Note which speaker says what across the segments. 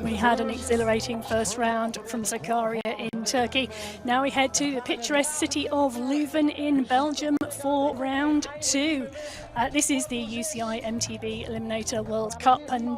Speaker 1: We had an exhilarating first round from Sakarya in Turkey. Now we head to the picturesque city of Leuven in Belgium for round 2. This is the UCI MTB Eliminator World Cup, and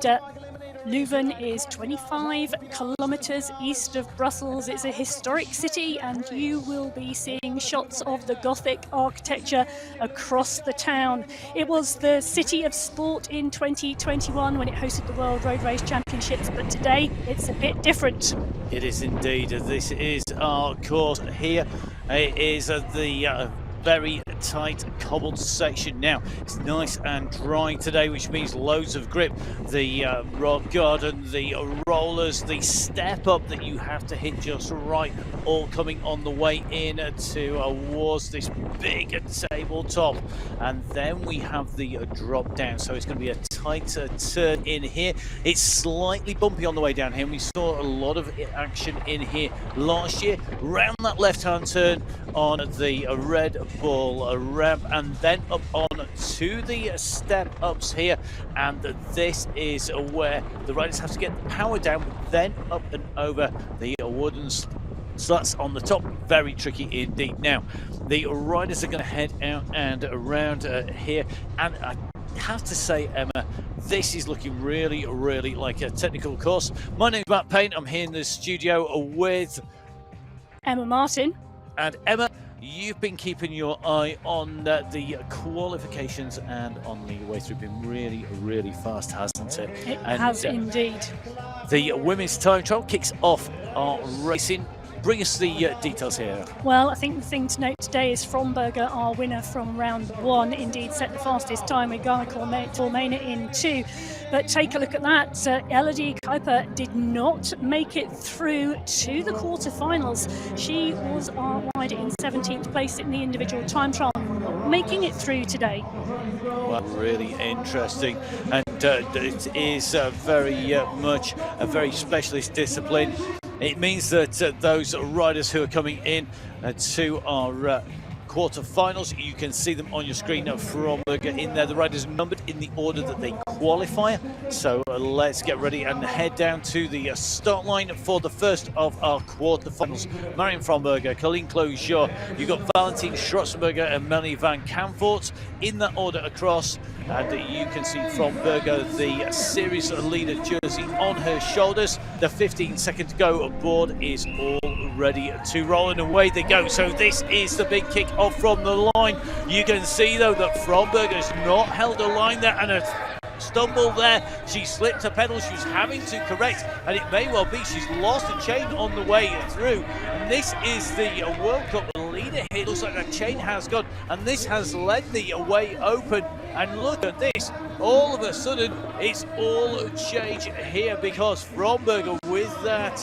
Speaker 1: Leuven is 25 kilometres east of Brussels. It's a historic city, and you will be seeing shots of the Gothic architecture across the town. It was the City of Sport in 2021 when it hosted the World Road Race Championships, but today it's a bit different.
Speaker 2: It is indeed. This is our course here. It is the very tight cobbled section. Now it's nice and dry today, which means loads of grip. The rock garden, the rollers, the step up that you have to hit just right, all coming on the way in towards this big tabletop. And then we have the drop down, so it's going to be a tighter turn in here. It's slightly bumpy on the way down here, and we saw a lot of action in here last year. Round that left hand turn on the Red Bull ramp, and then up on to the step ups here, and this is where the riders have to get the power down, then up and over the wooden slats on the top. Very tricky indeed. Now the riders are going to head out and around here, and I have to say, Emma, this is looking really like a technical course. My name's Matt Payne. I'm here in the studio with
Speaker 1: Emma Martin.
Speaker 2: And Emma, you've been keeping your eye on the qualifications and on the way through. Been really fast, hasn't it?
Speaker 1: It has indeed.
Speaker 2: The women's time trial kicks off our racing. Bring us the details here.
Speaker 1: Well, I think the thing to note today is Fromberger, our winner from round 1, indeed set the fastest time with Ghana Tormena in 2. But take a look at that. Elodie Kuiper did not make it through to the quarterfinals. She was our rider in 17th place in the individual time trial, not making it through today.
Speaker 2: Well, really interesting, and it is very much a very specialist discipline. It means that those riders who are coming in to our quarterfinals, you can see them on your screen from in there. The riders numbered in the order that they qualify. So let's get ready and head down to the start line for the first of our quarterfinals. Marion Fromberger, Colleen Closure, you've got Valentine Schrotzenberger and Melanie Van Kamvoort in that order across. And you can see Fromberger, the series leader jersey on her shoulders. The 15 seconds to go aboard is all ready to roll, and away they go. So this is the big kick off from the line. You can see though that Fromberger's not held a line there, and a stumble there. She slipped her pedal. She was having to correct, and it may well be she's lost a chain on the way through. And this is the World Cup leader here. Looks like that chain has gone, and this has led the way open. And look at this, all of a sudden it's all change here, because Fromberger with that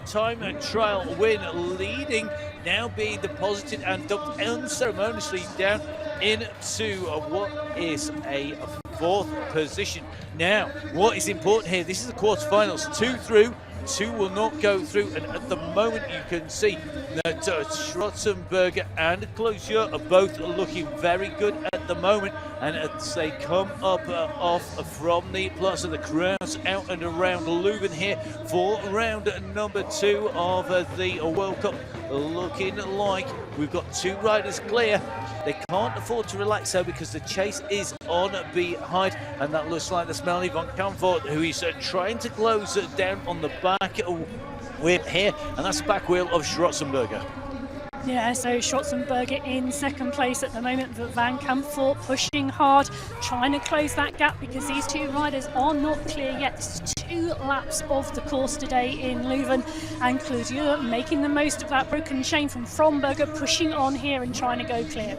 Speaker 2: time and trial win leading, now being deposited and dumped unceremoniously down into what is a 4th position. Now, what is important here, this is the quarterfinals, 2 through, 2 will not go through, and at the moment you can see that Schrotzenberger and Closure are both looking very good at the moment, and as they come up off from the plus of the crowds out and around Leuven here for round number 2 of the World Cup, looking like we've got 2 riders clear. They can't afford to relax though, because the chase is on behind, and that looks like that's Melanie Van Kamvoort, who is trying to close down on the back wheel here, and that's the back wheel of Schrotzenberger.
Speaker 1: Yeah, so Schrotzenberger in 2nd place at the moment, but Van Kamvoort pushing hard, trying to close that gap, because these 2 riders are not clear yet. This is 2 laps of the course today in Leuven, and Closure making the most of that broken chain from Fromberger, pushing on here and trying to go clear.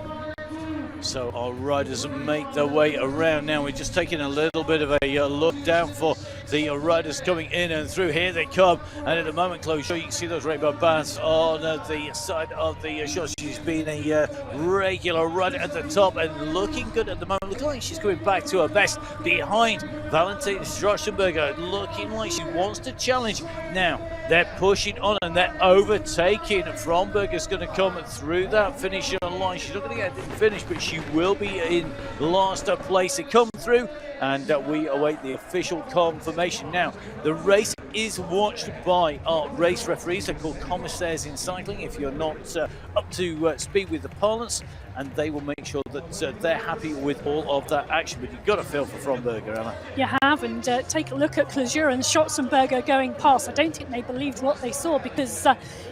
Speaker 2: So our riders make their way around now. We're just taking a little bit of a look down for the riders coming in and through. Here they come, and at the moment, Closure, you can see those rainbow bands on the side of the shot. She's been a regular rider at the top and looking good at the moment. Looking like she's going back to her best behind Valentine Schrotzenberger, looking like she wants to challenge. Now they're pushing on and they're overtaking. Fromberger's going to come through that finishing line. She's not going to get it finished, but she will be in last place. It comes through, and we await the official confirmation. Now, the race is watched by our race referees. They're called commissaires in cycling, if you're not up to speed with the parlance, and they will make sure that they're happy with all of that action. But you've got to feel for Fromberger, Emma.
Speaker 1: You have, and take a look at Klausur and Schotzenberger going past. I don't think they believed what they saw, because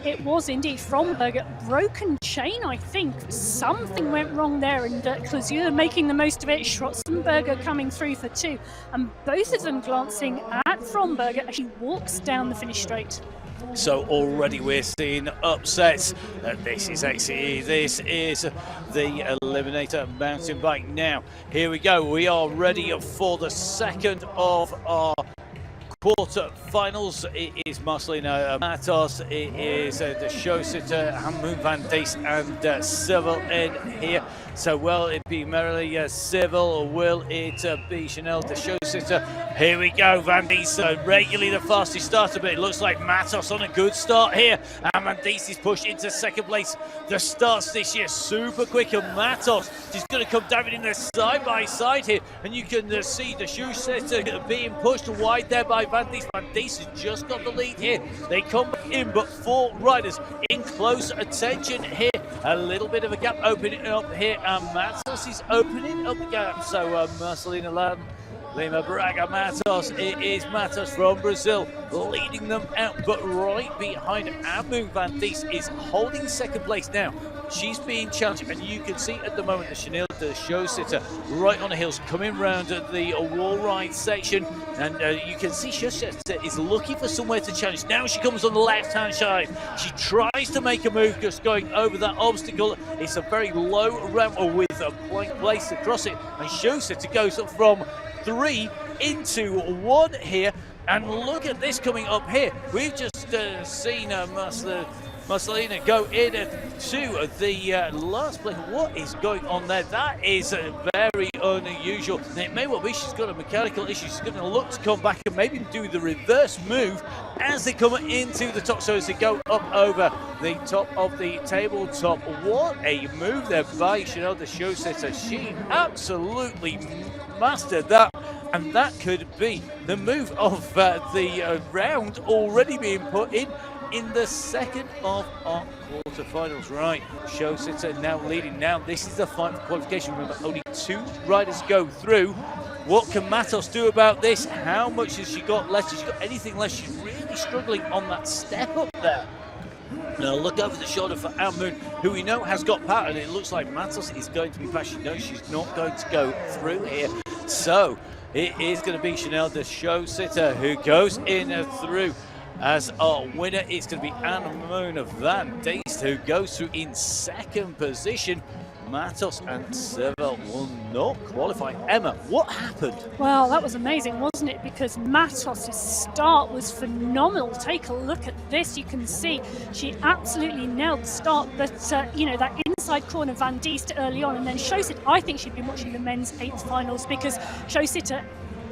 Speaker 1: it was indeed Fromberger. Broken chain, I think. Something went wrong there, and Klausur making the most of it. Schotzenberger coming through for 2, and both of them glancing at Fromberger as he walks down the finish straight.
Speaker 2: So already we're seeing upsets. This is XCE, this is the Eliminator mountain bike. Now, here we go. We are ready for the second of our quarter-finals. It is Marcelina Matos, it is the show sitter Hammoon van Diest and Civil in here. So will it be merrily Civil, or will it be Chanel, the show sitter? Here we go, Van Diest regularly the fastest starter, but it looks like Matos on a good start here, and Van Diest is pushed into second place. The starts this year super quick, and Matos is going to come diving in there side by side here, and you can see the shoe sitter being pushed wide there by Van Diest. Van Diest has just got the lead here. They come back in, but 4 riders in close attention here. A little bit of a gap opening up here, and Matos is opening up the gap. So Marcelina Lima Braga Matos, it is Matos from Brazil leading them out, but right behind Hammoon van Diest is holding second place now. She's being challenged, and you can see at the moment the Chanel, the show sitter, right on the hills, coming round the wall ride section, and you can see show sitter is looking for somewhere to challenge. Now she comes on the left-hand side. She tries to make a move, just going over that obstacle. It's a very low ramp with a blank place to cross it, and show sitter goes up from 3 into 1 here, and look at this coming up here. We've just seen Marcelina go in to the last place. What is going on there? That is very unusual. And it may well be she's got a mechanical issue. She's going to look to come back and maybe do the reverse move as they come into the top. So as they go up over the top of the tabletop. What a move there by Chanel, the show sitter. She absolutely mastered that. And that could be the move of the round already being put in the second of our quarterfinals. Right, show sitter now leading. Now this is the fight for qualification. Remember, only 2 riders go through. What can Matos do about this? How much has she got left? Has she got anything left? She's really struggling on that step up there. Now look over the shoulder for Hammoon, who we know has got power, and it looks like Matos is going to be past. She knows she's not going to go through here. So it is going to be Chanel, the show sitter, who goes in through. As our winner, it's going to be Hammoon van Diest, who goes through in second position. Matos and Civil will not qualify. Emma, what happened?
Speaker 1: Well, that was amazing, wasn't it? Because Matos' start was phenomenal. Take a look at this. You can see she absolutely nailed the start, but you know, that inside corner Van Diest early on, and then Showsitter. I think she'd been watching the men's 8th finals, because Showsitter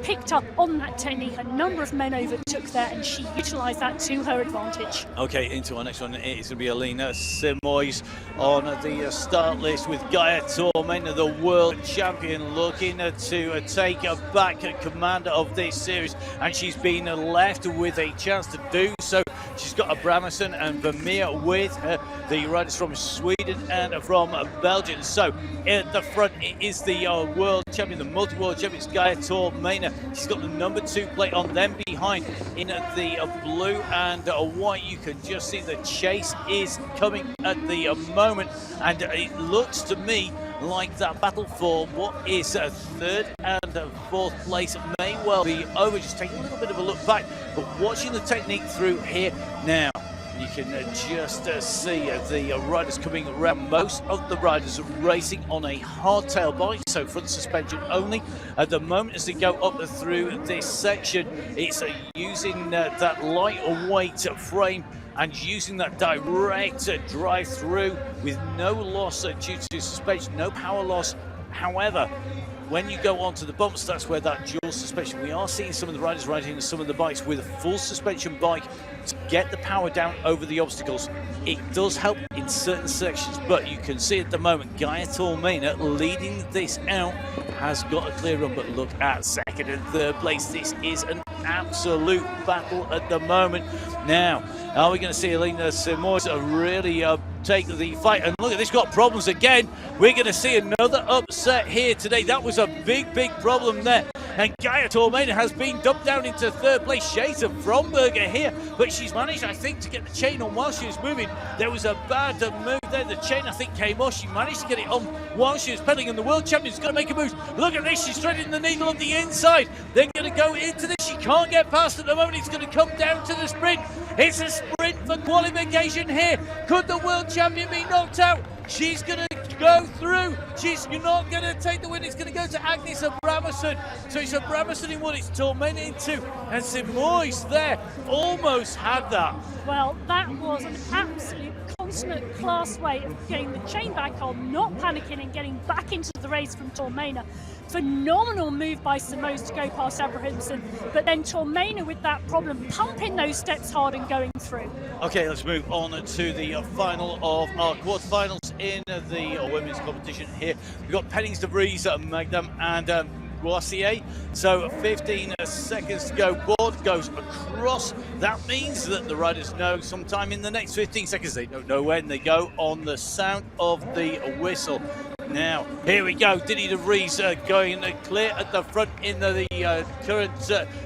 Speaker 1: picked up on that technique. A number of men overtook there, and she utilised that to her advantage. Okay,
Speaker 2: into our next one. It is going to be Alina Simois on the start list, with Gaia Tormenta, the world champion, looking to take back command of this series, and she's been left with a chance to do so. She's got Abrahamson and Vermeer with her, the riders from Sweden and from Belgium. So at the front it is the world champion, the multi-world champion, Gaia Tormenta. She's got the number 2 plate on them behind in the blue and white. You can just see the chase is coming at the moment, and it looks to me like that battle for what is 3rd and 4th place may well be over. Just taking a little bit of a look back, but watching the technique through here now, you can just see the riders coming around. Most of the riders are racing on a hardtail bike, so front suspension only. At the moment, as they go up through this section, it's using that lightweight frame and using that direct drive through with no loss due to suspension, no power loss. However, when you go onto the bumps, that's where that dual suspension, we are seeing some of the riders riding some of the bikes with a full suspension bike to get the power down over the obstacles. It does help in certain sections, but you can see at the moment Gaia Tormena leading this out, has got a clear run, but look at second and third place. This is an absolute battle at the moment. Now, are we going to see Elena Simoes really take the fight? And look at this, got problems again. We're going to see another upset here today. That was a big problem there. And Gaia Tormena has been dumped down into third place. Shades of Fromberger here, but she's managed, I think, to get the chain on while she was moving. There was a bad move there. The chain, I think, came off. She managed to get it on while she was pedaling, and the world champion's going to make a move. Look at this, she's threading the needle on the inside. They're going to go into this. She can't get past at the moment. It's going to come down to the sprint. It's a sprint for qualification here. Could the world champion be knocked out? She's going to go through. She's not going to take the win. It's going to go to Agnes Abrahamson. So it's Abrahamson in one, it's Tormena in two. And Simoes there almost had that.
Speaker 1: Well, that was an absolute consummate class way of getting the chain back on, not panicking and getting back into the race from Tormena. Phenomenal move by Simoes to go past Abrahamson, but then Tormena with that problem, pumping those steps hard and going through. Okay,
Speaker 2: let's move on to the final of our quarterfinals in the women's competition here. We've got Pennings, De Vries, Magdam and Boissier. So 15 seconds to go. Board goes across. That means that the riders know sometime in the next 15 seconds. They don't know when. They go on the sound of the whistle. Now, here we go. Didi De Vries going clear at the front in the current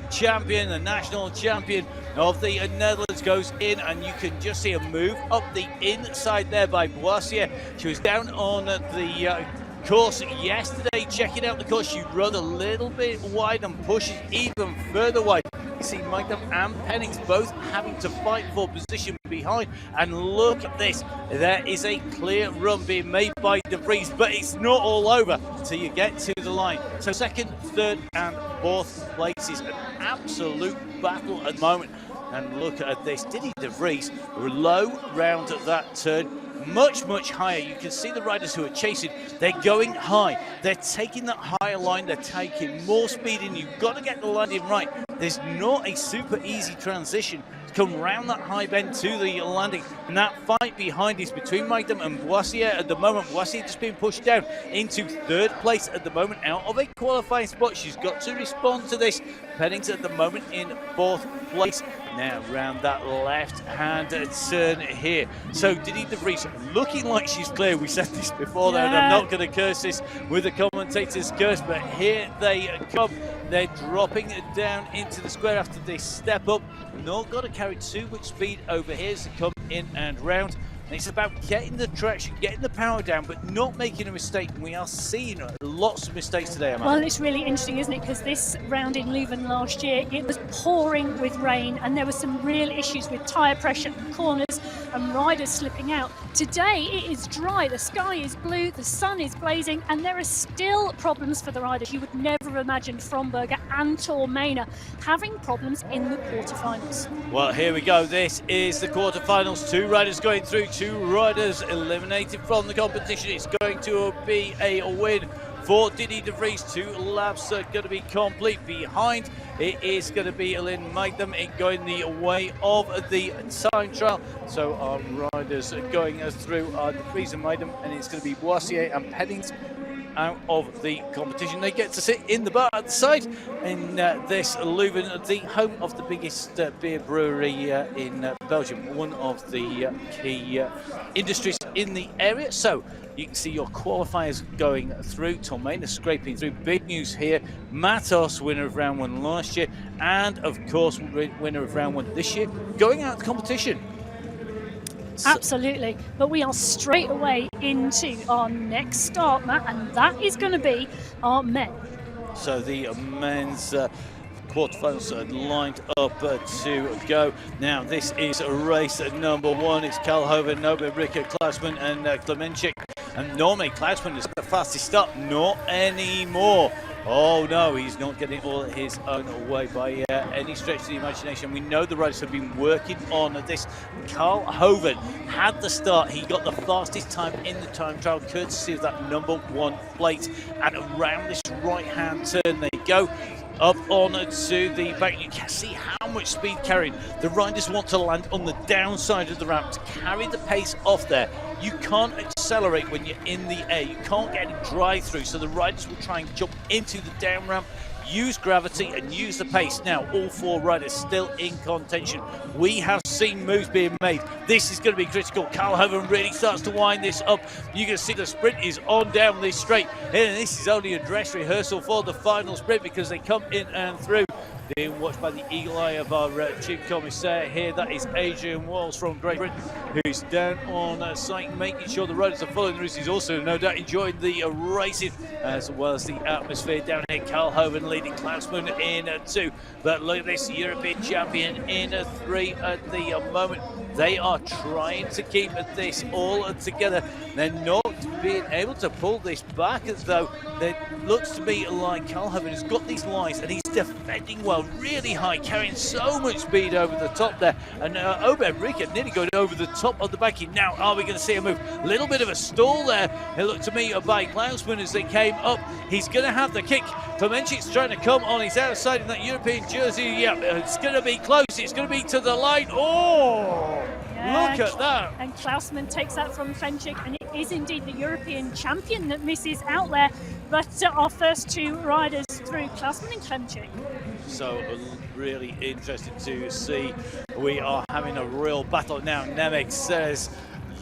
Speaker 2: champion, the national champion of the Netherlands goes in, and you can just see a move up the inside there by Boissier. She was down on the course yesterday, checking out the course. She rode a little bit wide and pushes even further wide. You see Magdam and Pennings both having to fight for position behind, and look at this, there is a clear run being made by De Vries, but it's not all over until you get to the line. So second, third and fourth places, an absolute battle at the moment. And look at this, Didi De Vries low round at that turn, much higher. You can see the riders who are chasing, they're going high, they're taking that higher line, they're taking more speed, and you've got to get the landing right. There's not a super easy transition to come round that high bend to the landing, and that fight behind is between Magdam and Boissier at the moment. Boissier just being pushed down into third place at the moment, out of a qualifying spot. She's got to respond to this. Pennings at the moment in fourth place. Now round that left-hand turn here. So Didi De Vries looking like she's clear. We said this before, and I'm not going to curse this with the commentator's curse, but here they come. They're dropping down into the square after they step up. Not got to carry too much speed over here as they come in and round. And it's about getting the traction, getting the power down, but not making a mistake. And we are seeing lots of mistakes today, Amanda.
Speaker 1: Well, it's really interesting, isn't it? Because this round in Leuven last year, it was pouring with rain, and there were some real issues with tyre pressure and corners and riders slipping out. Today, it is dry. The sky is blue, the sun is blazing, and there are still problems for the riders. You would never have imagined Fromberger and Tormena having problems in the quarterfinals.
Speaker 2: Well, here we go. This is the quarterfinals. Two riders going through. Two riders eliminated from the competition. It's going to be a win for Didi De Vries. 2 laps are going to be complete behind. It is going to be Elin Magdam going the way of the time trial. So our riders going through are De Vries and Magdam, and it's going to be Boissier and Pennings out of the competition. They get to sit in the bar at the side in this Leuven, the home of the biggest beer brewery in Belgium, one of the key industries in the area. So you can see your qualifiers going through. Tormena scraping through. Big news here. Matos, winner of round 1 last year, and of course winner of round 1 this year, going out of the competition.
Speaker 1: Absolutely, but we are straight away into our next start, Matt, and that is going to be our men.
Speaker 2: So the men's quarterfinals are lined up to go. Now this is race number 1. It's Kalhoven, Nobe, Ricker, Klausman and Klemenchik. And normally Klausman is the fastest start, not anymore. Oh no, he's not getting all his own way by any stretch of the imagination. We know the riders have been working on this. Carl Hoven had the start. He got the fastest time in the time trial, courtesy of that #1 plate. And around this right-hand turn they go. Up on to the back. You can see how much speed carrying. The riders want to land on the downside of the ramp to carry the pace off there. You can't accelerate when you're in the air. You can't get a drive through, so the riders will try and jump into the down ramp, use gravity and use the pace. Now all 4 riders still in contention. We have seen moves being made. This is going to be critical. Carl Hoven really starts to wind this up. You can see the sprint is on down this straight, and this is only a dress rehearsal for the final sprint because they come in and through. Being watched by the eagle eye of our chief commissaire here. That is Adrian Walls from Great Britain, who's down on site making sure the riders are following the rules. He's also no doubt enjoying the racing as well as the atmosphere down here. Carl Hoven leading, Klausman in 2. But look at this, European champion in 3 at the moment. They are trying to keep this all together. They're not being able to pull this back, as though it looks to me like Carl Hoven has got these lines and he's defending well, really high, carrying so much speed over the top there. And Obed Rica nearly going over the top of the backing. Now, are we going to see a move? A little bit of a stall there. It looked to me by Klausman as they came up. He's going to have the kick. Tomenchik's trying to come on his outside in that European jersey. Yeah, it's going to be close. It's going to be to the line. Oh! Yeah, look at that.
Speaker 1: And Klausman takes that from Klemchik, and it is indeed the European champion that misses out there. But our first 2 riders through, Klausman and Klemchik.
Speaker 2: So really interesting to see. We are having a real battle now. Nemec says,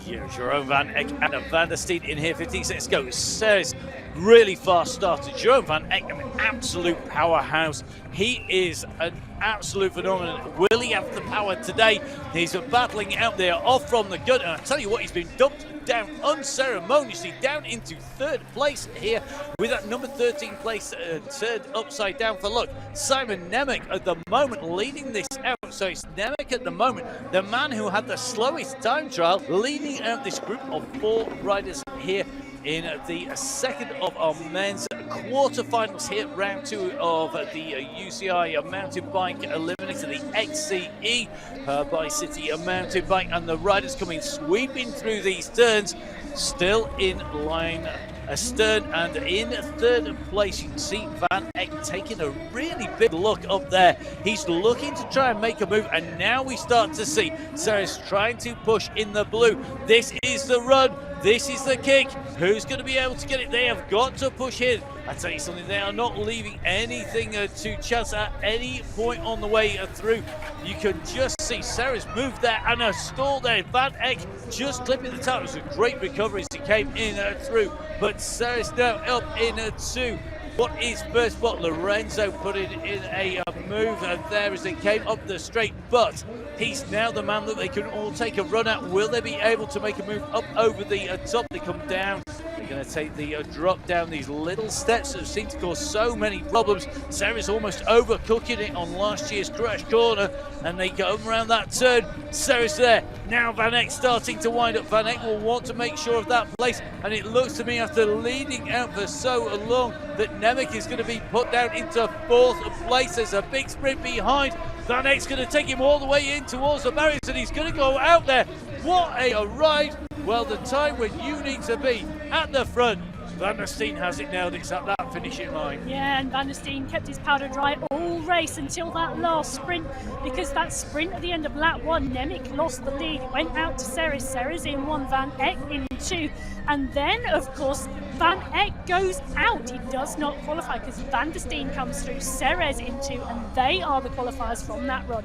Speaker 2: Jerome Van Eck and Van der Steen in here. 15 seconds go. Says really fast starter. Jerome Van Eck, an absolute powerhouse. He is an absolute phenomenon. Will he have the power today? He's battling out there off from the gun, and I tell you what, he's been dumped down unceremoniously down into 3rd place here with that number 13 place turned upside down for luck. Simon Nemec at the moment leading this out. So it's Nemec at the moment, the man who had the slowest time trial, leading out this group of 4 riders here in the second of our men's quarterfinals here, round 2 of the UCI mountain bike eliminator, the XCE by City mountain bike, and the riders coming sweeping through these turns, still in line astern, and in 3rd place you can see Van Eck taking a really big look up there. He's looking to try and make a move, and now we start to see Sarah's trying to push in the blue. This is the run. This is the kick. Who's going to be able to get it? They have got to push in. I tell you something, they are not leaving anything to chance at any point on the way through. You can just see Sarah's moved there and a stall there. Van Eck just clipping the top. It was a great recovery as he came in through. But Sarah's now up in 2. What is first spot? Lorenzo put it in a move there as they came up the straight, but he's now the man that they can all take a run at. Will they be able to make a move up over the top? They come down. They're going to take the drop down these little steps that seem to cause so many problems. Sarah's almost overcooking it on last year's crash corner, and they go around that turn. Sarah's there. Now Van Eck starting to wind up. Van Eck will want to make sure of that place, and it looks to me after leading out for so long that Nemec is going to be put down into 4th place. There's a big sprint behind. Van Eck's going to take him all the way in towards the barriers, and he's going to go out there. What a ride. Well, the time when you need to be at the front. Van der Steen has it nailed. It's at that finishing line.
Speaker 1: Yeah, and Van der Steen kept his powder dry all race until that last sprint, because that sprint at the end of lap 1, Nemec lost the lead. It went out to Ceres. Ceres in 1, Van Eck in 2. And then, of course, Van Eck goes out. He does not qualify because Van der Steen comes through, Ceres in 2, and they are the qualifiers from that run.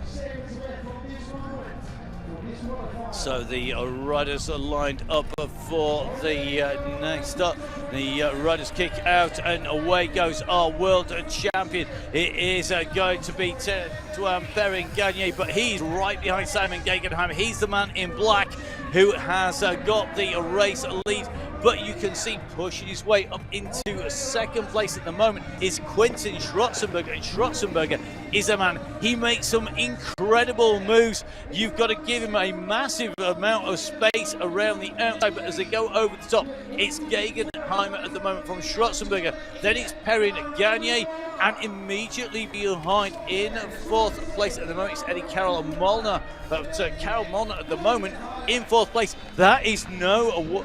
Speaker 2: So the riders are lined up for the next start. The riders kick out, and away goes our world champion. It is going to be Tuan Perrin Gagne, but he's right behind Simon Gegenheim. He's the man in black who has got the race lead. but you can see pushing his way up into second place at the moment is Quentin Schwarzenberger, and Schwarzenberger is a man. He makes some incredible moves. You've got to give him a massive amount of space around the outside, but as they go over the top, it's Gegenheimer at the moment from Schwarzenberger. Then it's Perrin Gagne, and immediately behind in fourth place at the moment it's Eddie Carol Molnar. But Carol Molnar at the moment in fourth place. That is no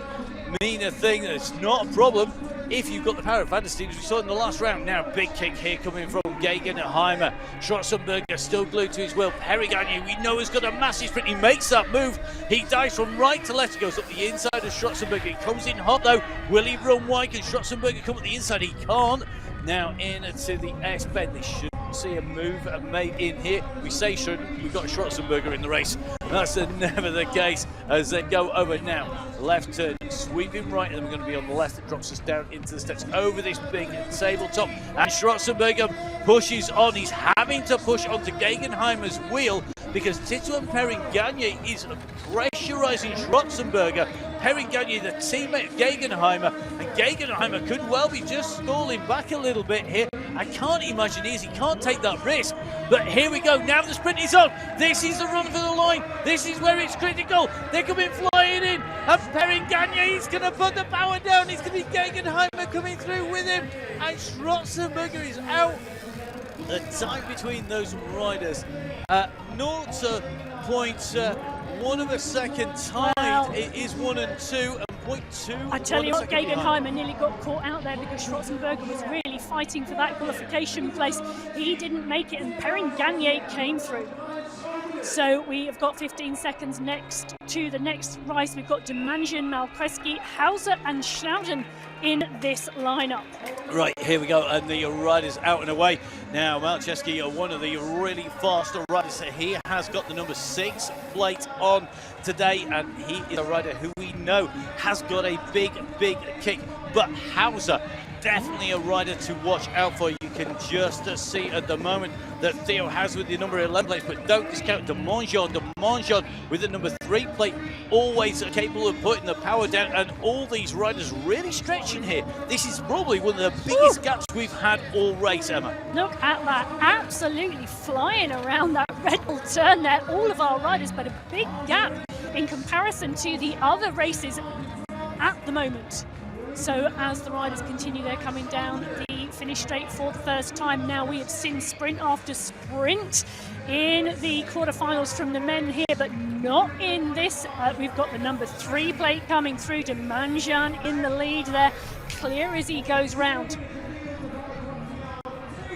Speaker 2: mean thing. It's not a problem if you've got the power advantage, as we saw in the last round. Now, big kick here coming from Gegenheimer. Schwarzenberger still glued to his wheel. Perrin Gagne, we know, has got a massive sprint. He makes that move. He dives from right to left. He goes up the inside of Schwarzenberger. He comes in hot though. Will he run wide? Can Schwarzenberger come up the inside? He can't. Now into the S-bend. They shouldn't see a move made in here. We say shouldn't. We've got Schwarzenberger in the race. That's never the case as they go over now. Left turn, sweeping right, and then we're going to be on the left. It drops us down into the steps over this big tabletop. And Schwarzenberger pushes on. He's having to push onto Gegenheimer's wheel because Tito and Perrin Gagne is pressurizing Schwarzenberger. Perrin Gagne, the teammate of Gegenheimer, and Gegenheimer could well be just stalling back a little bit here. I can't imagine he can't take that risk. But here we go, now the sprint is on. This is the run for the line. This is where it's critical. They're coming flying in, and Perrin Gagne is going to put the power down. It's going to be Gegenheimer coming through with him, and Schwarzenberger is out. The time between those riders, 0.1 of a second tied. Wow. It is 1 and 2, and 0.2.
Speaker 1: I tell you what, Gegenheimer nearly got caught out there because Schwarzenberger was really fighting for that qualification place. He didn't make it, and Perrin Gagne came through. So we have got 15 seconds next to the next race. We've got Demanjian, Malkreski, Hauser and Schnauden in this lineup.
Speaker 2: Right, here we go, and the riders out and away. Now, Malkreski, one of the really faster riders. He has got the number 6 plate on today, and he is a rider who we know has got a big kick. But Hauser, definitely a rider to watch out for. You can just see at the moment that Theo has with the number 11 plate, but don't discount Demanjian. Demanjian with the number 3 plate, always capable of putting the power down, and all these riders really stretching here. This is probably one of the biggest gaps we've had all race, Emma.
Speaker 1: Look at that, absolutely flying around that red bull turn there. All of our riders, but a big gap in comparison to the other races at the moment. So as the riders continue, they're coming down the finish straight for the first time. Now we have seen sprint after sprint in the quarterfinals from the men here, but not in this. We've got the number 3 plate coming through. Demanjian in the lead there, clear as he goes round.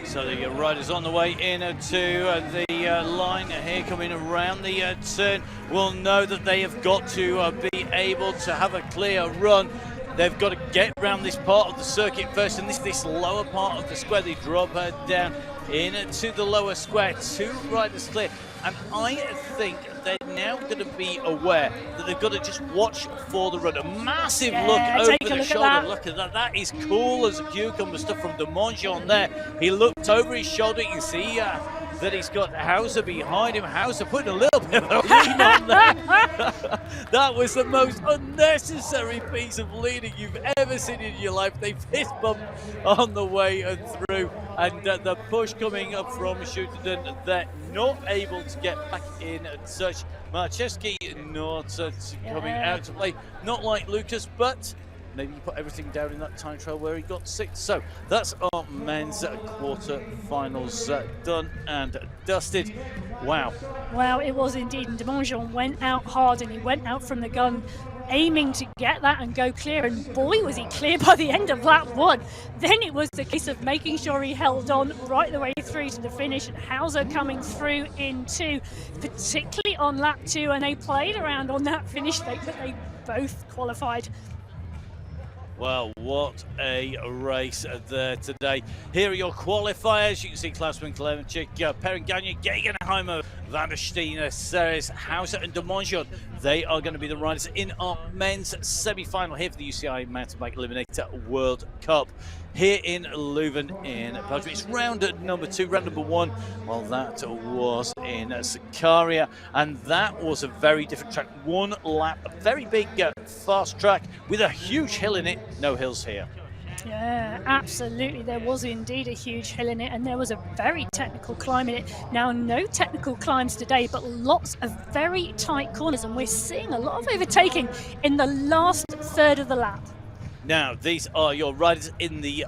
Speaker 2: So the riders on the way in to the line here, coming around the turn, will know that they have got to be able to have a clear run. They've got to get around this part of the circuit first, and this lower part of the square. They drop down into the lower square. 2 riders clear, and I think they're now going to be aware that they've got to just watch for the run. A massive look over the shoulder. Look at that. That is cool as a cucumber stuff from Demanjian there. He looked over his shoulder. You can see that he's got Hauser behind him. Hauser putting a little bit of a lean on there. That was the most unnecessary piece of leading you've ever seen in your life. They fist bumped on the way and through, and the push coming up from Schutenden, they're not able to get back in and such. Malkreski not coming out to play, not like Lucas, but maybe you put everything down in that time trial where he got 6th. So that's our men's quarter-finals done and dusted. Wow.
Speaker 1: Wow, it was indeed. And Demanjian went out hard, and he went out from the gun aiming to get that and go clear, and boy was he clear by the end of lap 1. Then it was the case of making sure he held on right the way through to the finish, and Hauser coming through in 2, particularly on lap 2, and they played around on that finish straight, but they both qualified.
Speaker 2: Well, what a race there today. Here are your qualifiers. You can see Klausman, Klemenchik, Perrin Gagne, Gegenheimer, Van der Steen, Ceres, Hauser and de Mongeon. They are going to be the riders in our men's semi-final here for the UCI Mountain Bike Eliminator World Cup here in Leuven in Belgium. It's round number 2, round number 1. Well, that was in Zakaria, and that was a very different track. One lap, a very big fast track with a huge hill in it. No hills here.
Speaker 1: Yeah, absolutely. There was indeed a huge hill in it, and there was a very technical climb in it. Now, no technical climbs today, but lots of very tight corners, and we're seeing a lot of overtaking in the last third of the lap.
Speaker 2: Now, these are your riders in the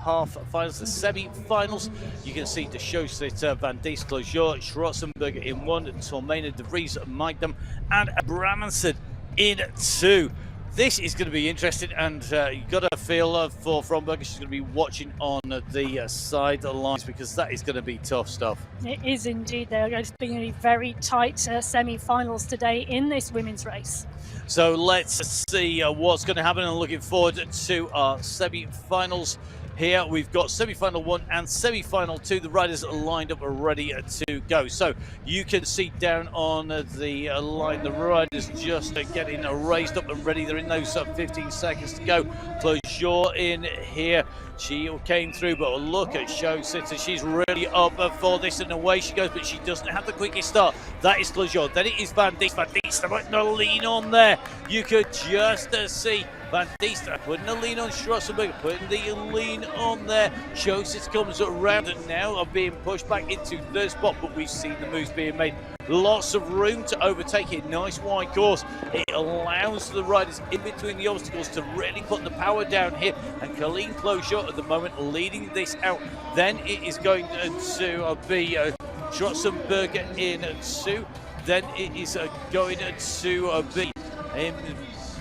Speaker 2: half-finals, the semi-finals. You can see De Schoossit, Van Diest, Closure, Schwarzenberger in 1, Tormena, De Vries, Maigdam, and Brammensen in 2. This is going to be interesting, and you've got to feel for Fromberger. She's going to be watching on the sidelines, because that is going to be tough stuff. It
Speaker 1: is indeed. There are going to be very tight semi-finals today in this women's race.
Speaker 2: So let's see what's going to happen, and looking forward to our semi-finals. Here we've got semi-final 1 and semi-final 2. The riders are lined up ready to go. So you can see down on the line, the riders just getting raised up and ready. They're in those 15 seconds to go. Closure in here. She came through, but look at Schoossit. She's really up for this, and away she goes, but she doesn't have the quickest start. That is Closure. Then it is Van Diest. Van Diest putting a lean on there. You could just see Van Diest putting a lean on Schwarzenberg, putting the lean on there. Schoossit comes around and now are being pushed back into third spot, but we've seen the moves being made. Lots of room to overtake it. Nice wide course. It allows the riders in between the obstacles to really put the power down here. And Colleen Closure at the moment leading this out. Then it is going to be Schwarzenberger in 2. Then it is going to be in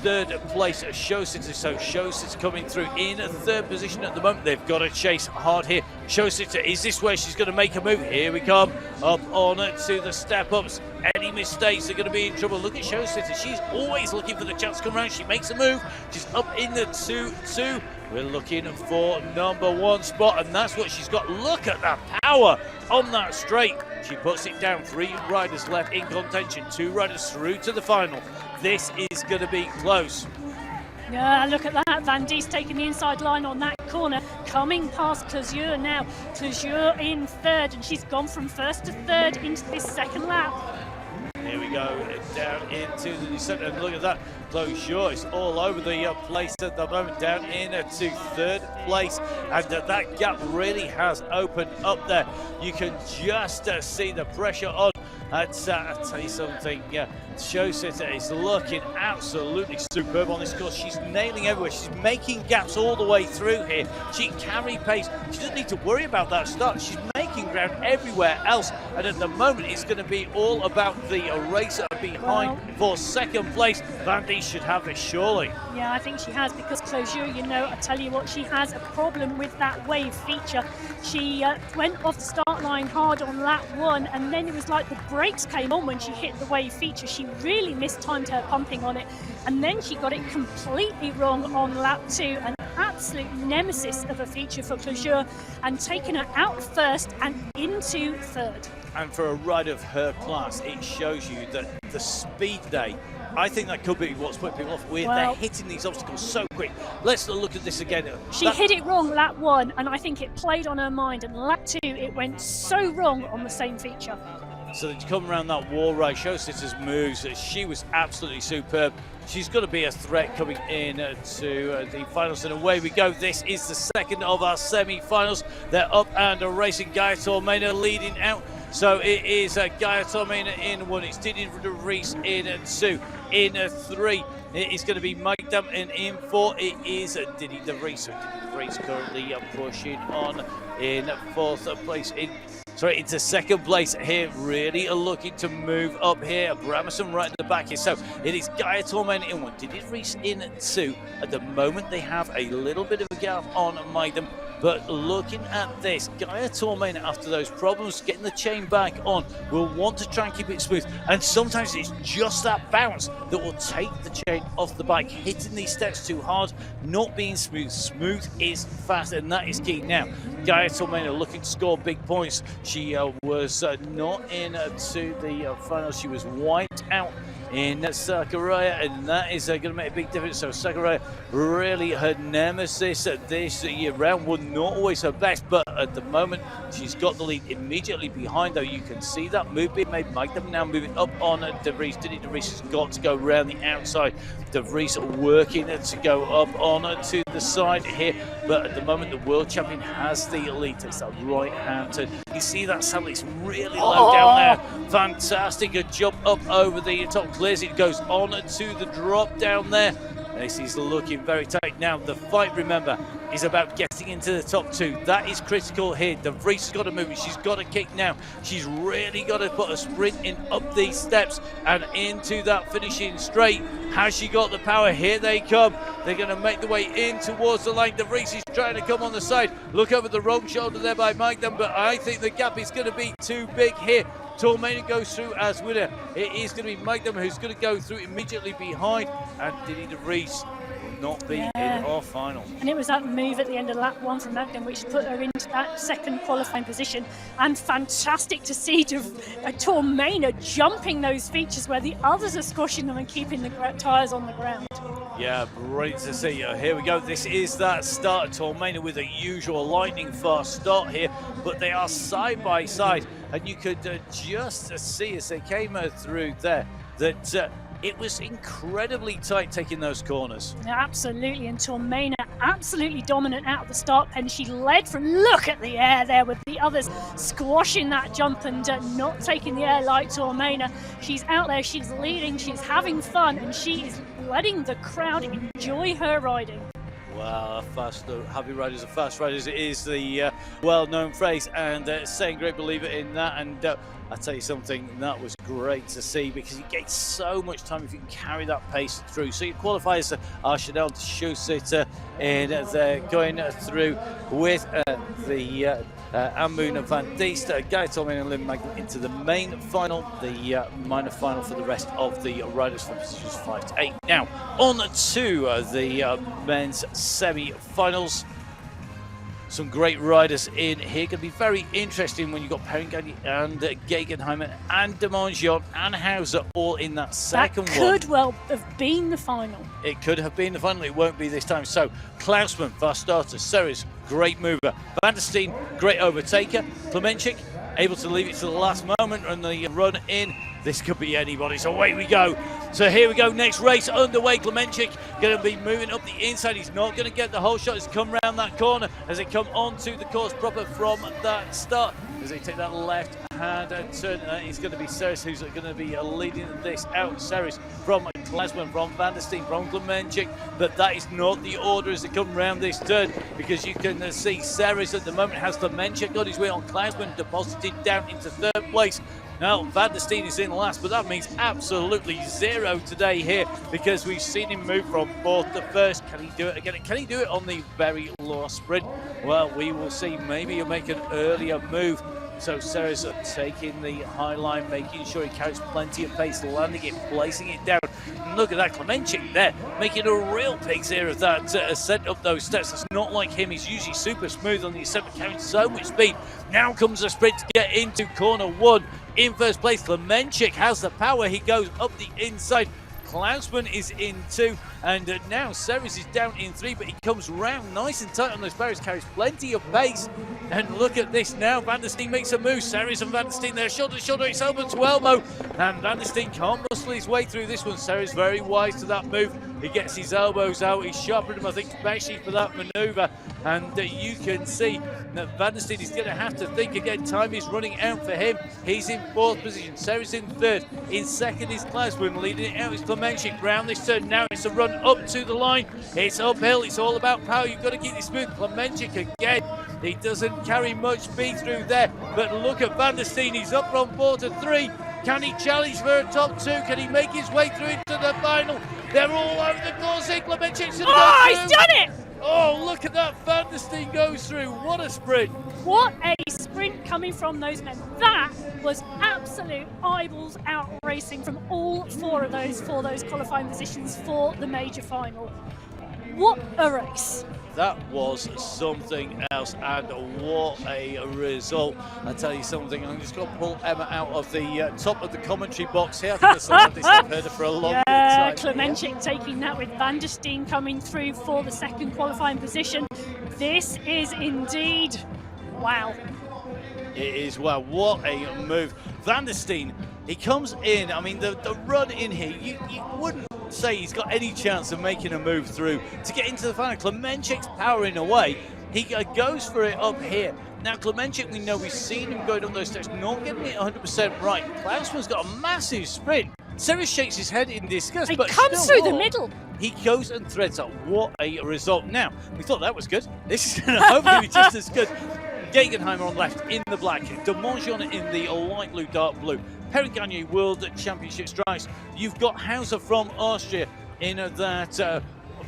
Speaker 2: third place, Schoossit. So Schoossit coming through in third position at the moment. They've got to chase hard here. Schoossit, is this where she's going to make a move? Here we come up on to the step-ups. Any mistakes are going to be in trouble. Look at Schoossit. She's always looking for the chance to come around. She makes a move. She's up in the 2-2. We're looking for number 1 spot, and that's what she's got. Look at that power on that straight. She puts it down. 3 riders left in contention. 2 riders through to the final. This is going to be close.
Speaker 1: Yeah, look at that. Van Diest taking the inside line on that corner, coming past Closure now. Closure in third, and she's gone from first to third into this second lap.
Speaker 2: Here we go, down into the descent, and look at that. Closure is all over the place at the moment, down into third place, and that gap really has opened up there. You can just see the pressure on. I'll tell you something, Schoossit is looking absolutely superb on this course. She's nailing everywhere. She's making gaps all the way through here. She can carry pace. She doesn't need to worry about that start. She's making ground everywhere else, and at the moment it's going to be all about the racer behind for second place. Van Diest should have this surely.
Speaker 1: Yeah, I think she has, because Closure, I tell you what, she has a problem with that wave feature. She went off the start line hard on lap 1, and then it was like the brakes came on when she hit the wave feature. She really mistimed her pumping on it, and then she got it completely wrong on lap 2. An absolute nemesis of a feature for Closure, and taking her out first and into third.
Speaker 2: And for a rider of her class, it shows you that the speed day, I think that could be what's putting people off. They're hitting these obstacles so quick. Let's look at this again.
Speaker 1: She hit it wrong lap 1, and I think it played on her mind, and lap 2 it went so wrong on the same feature.
Speaker 2: So to come around that wall right, Schoosit's moves, she was absolutely superb. She's going to be a threat coming in to the finals, and away we go. This is the second of our semi-finals. They're up and racing. Gaia Tormena leading out. So it is Gaia Tormena in 1. It's Didi De Vries in 2. In 3, it is going to be Maigdam, and in 4, it is Didi De Vries. So Didi De Vries currently pushing on in 4th place. Into second place here, really looking to move up here. Brammensen right at the back here. So it is Gaia Tormena in 1, Didi De Vries in 2. At the moment, they have a little bit of a gap on Maigdam. But looking at this, Gaia Tormena, after those problems getting the chain back on, will want to try and keep it smooth. And sometimes it's just that bounce that will take the chain off the bike. Hitting these steps too hard, not being smooth. Smooth is fast, and that is key. Now, Gaia Tormena looking to score big points. She was not in to the final. She was wiped out in Sakurai, and that is going to make a big difference. So Sakurai really her nemesis this year round, was not always her best, but at the moment she's got the lead immediately behind, though. You can see that move being made. Mike them now moving up on De Vries. Diddy De Vries has got to go around the outside. De Vries working to go up on to the side here, but at the moment the world champion has the lead. Takes that right hand turn. You see that saddle, it's really low down there. Fantastic, a jump up over the top. Clears it, goes on to the drop down there. This is looking very tight. Now the fight, remember, is about getting into the top two. That is critical here. De Vries has got to move it. She's got to kick now. She's really got to put a sprint in up these steps and into that finishing straight. Has she got the power? Here they come. They're going to make the way in towards the line. De Vries is trying to come on the side. Look over the wrong shoulder there by Mike them, but I think the gap is going to be too big here. Tormena goes through as winner. It is going to be Mike them who's going to go through immediately behind, and Diddy De Vries will not be in our final.
Speaker 1: And it was that move at the end of lap one from Magdam which put her into that second qualifying position. And fantastic to see Tormena jumping those features where the others are squashing them and keeping the tyres on the ground.
Speaker 2: Yeah, brilliant to see. Here we go. This is that start. Tormena with a usual lightning fast start here, but they are side by side, and you could just see as they came through there that it was incredibly tight taking those corners.
Speaker 1: Yeah, absolutely, and Tormena absolutely dominant out of the start pen. She led from, look at the air there with the others squashing that jump and not taking the air like Tormena. She's out there, she's leading, she's having fun, and she is letting the crowd enjoy her riding.
Speaker 2: Wow, happy riders are fast riders. It is the well-known phrase, and saying great believer in that. And I'll tell you something, that was great to see, because you get so much time if you can carry that pace through. So your qualifiers are Chanel de Chaussette, and they're going through with the Amboon Van Diest, Gaia Tormena and Leuven Magdam into the main final, the minor final for the rest of the riders from positions 5 to 8. Now, on to the men's semi-finals. Some great riders in here. Going to be very interesting when you've got Perringani and Gegenheimer and Demangeon and Hauser all in that second one.
Speaker 1: That could well have been the final.
Speaker 2: It could have been the final. It won't be this time. So, Klausman, fast starter. Ceres, great mover. Van der Steen, great overtaker. Klemenchik, able to leave it to the last moment and the run in. This could be anybody, so away we go. So here we go, next race underway. Klemenchik going to be moving up the inside. He's not going to get the whole shot as he come around that corner, as they come onto the course proper from that start. As they take that left hand and turn, it's going to be Ceres who's going to be leading this out. Ceres from Klausman, from Van der Steen, from Klemenchik, but that is not the order as they come round this turn, because you can see Ceres at the moment has Klemenchik got his way on Klausman, deposited down into third place. Now, Van der Steen is in last, but that means absolutely zero today here, because we've seen him move from fourth to first. Can he do it again? Can he do it on the very last sprint? Well, we will see. Maybe he'll make an earlier move. So Ceres taking the high line, making sure he carries plenty of pace, landing it, placing it down. And look at that, Klemenchik there, making a real pig's ear of that ascent up those steps. It's not like him, he's usually super smooth on the ascent, but carrying so much speed. Now comes a sprint to get into corner one. In first place, Klemenchik has the power, he goes up the inside. Klausman is in two, and now Ceres is down in three, but he comes round nice and tight on those barriers, carries plenty of pace. And look at this now, Van der Steen makes a move. Ceres and Van der Steen there, shoulder to shoulder, it's elbow to elbow, and Van der Steen can't muscle his way through this one. Ceres very wise to that move. He gets his elbows out, he's sharpened them, I think, especially for that manoeuvre. And you can see that Van der Steen is going to have to think again. Time is running out for him. He's in fourth position. Ceres in third. In second is Klausman. Leading it out is Klemenchik. Round this turn now, it's a run up to the line. It's uphill. It's all about power. You've got to keep this smooth. Klemenchik again. He doesn't carry much speed through there. But look at Van der Steen. He's up from 4 to 3. Can he challenge for a top two? Can he make his way through into the final? They're all over the course here. Klemenchik's going to go through.
Speaker 1: He's done it!
Speaker 2: Oh, look at that. Van der Steen goes through. What a sprint.
Speaker 1: What a sprint coming from those men. That was absolute eyeballs out racing from all four of those for those qualifying positions for the major final. What a race.
Speaker 2: That was something else, and what a result. I tell you something, I'm just going to pull Emma out of the top of the commentary box here. I think that's the loudest I've heard her for a long time.
Speaker 1: Klemenchik taking that with Van der Steen coming through for the second qualifying position. This is indeed, wow.
Speaker 2: It is, wow, what a move. Van der Steen, he comes in, I mean, the run in here, you wouldn't say he's got any chance of making a move through to get into the final. Klemenchik's powering away. He goes for it up here. Now, Klemenchik, we know we've seen him going up those steps, not getting it 100% right. Klausman's got a massive sprint. Sarah shakes his head in disgust,
Speaker 1: He
Speaker 2: but
Speaker 1: comes through the middle.
Speaker 2: He goes and threads up. What a result. Now, we thought that was good. This is going to hopefully be just as good. Gegenheimer on left in the black, De Mongeon in the light blue, dark blue. Perrin Gagne World Championship stripes. You've got Hauser from Austria in that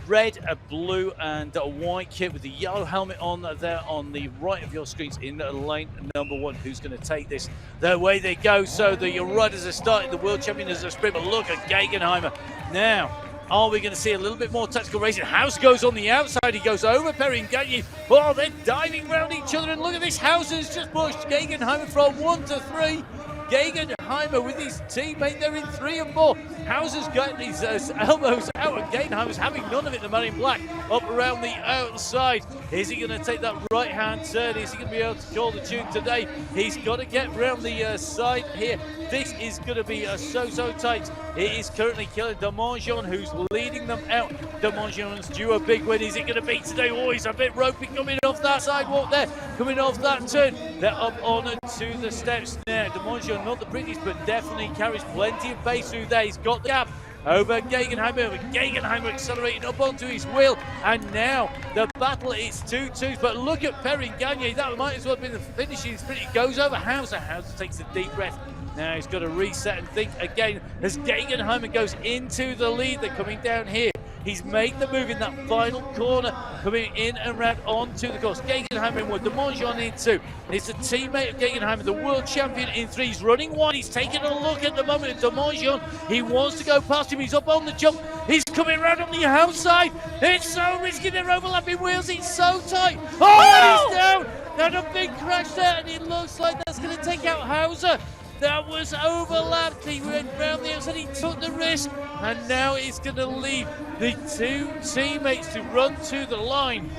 Speaker 2: red, blue and white kit with the yellow helmet on there on the right of your screens in lane number 1. Who's going to take this? The way they go. So the riders are starting the world champion as a sprint, but look at Gegenheimer. Now, are we going to see a little bit more tactical racing? House goes on the outside. He goes over Perrin Gagne. Oh, they're diving around each other. And look at this. House has just pushed Gegenheimer from 1 to 3. Gegenheimer with his teammate, they're in 3 and 4. Hauser's got his elbows out, and Gegenheimer's having none of it. The man in black up around the outside. Is he going to take that right hand turn? Is he going to be able to call the tune today? He's got to get around the side here. This is going to be so tight. It is currently killing De Mongeon, who's leading them out. De Mongeon's due a big win. Is it going to be today? Oh, he's a bit ropey coming off that sidewalk there, coming off that turn. They're up on to the steps now. De Mongeon, not the prettiest, but definitely carries plenty of pace through there. He's got the gap over Gegenheimer. Gegenheimer accelerating up onto his wheel, and now the battle is 2-2. But look at Perrin Gagne. That might as well have been the finishing sprint. He goes over Hauser. Hauser takes a deep breath. Now he's got to reset and think again as Gegenheimer goes into the lead. They're coming down here. He's made the move in that final corner, coming in and round onto the course. Gegenheimer in 1, De Mongeon in 2. It's a teammate of Gegenheimer, the world champion in 3. He's running wide. He's taking a look at the moment at De Mongeon. He wants to go past him. He's up on the jump. He's coming round on the outside. It's so risky. They're overlapping wheels. It's so tight. Oh, he's down. There's a big crash there, and it looks like that's going to take out Hauser. That was overlapped. He went round the outside, he took the risk, and now he's going to leave the 2 teammates to run to the line.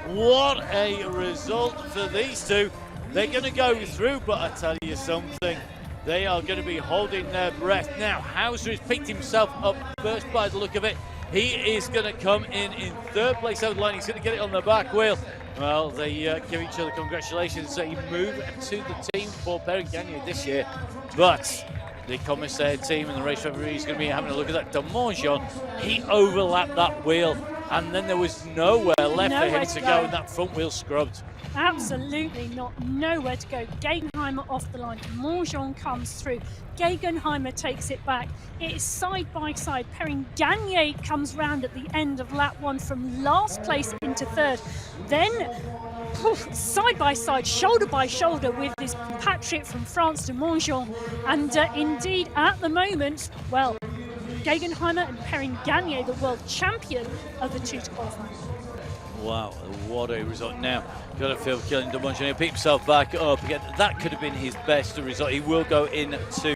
Speaker 2: What a result for these 2. They're going to go through, but I tell you something, they are going to be holding their breath. Now, Hauser has picked himself up first by the look of it. He is going to come in 3rd place over the line. He's going to get it on the back wheel. Well, they give each other congratulations. So he moved to the team for Perrin Gagne this year. But the commissaire team and the race referee is going to be having a look at that. De Mongeon, he overlapped that wheel, and then there was nowhere left for him to go, and that front wheel scrubbed.
Speaker 1: Absolutely not. Nowhere to go. Gegenheimer off the line. De Mongeon comes through. Gegenheimer takes it back. It is side by side. Perrin Gagne comes round at the end of lap 1 from last place into 3rd. Then side by side, shoulder by shoulder with this compatriot from France, De Mongeon. And indeed, at the moment, well, Gegenheimer and Perrin Gagne, the world champion, are the 2 to qualify.
Speaker 2: Wow, what a result. Now, got to feel killing De Mongeon. He'll pick himself back up again. That could have been his best result. He will go into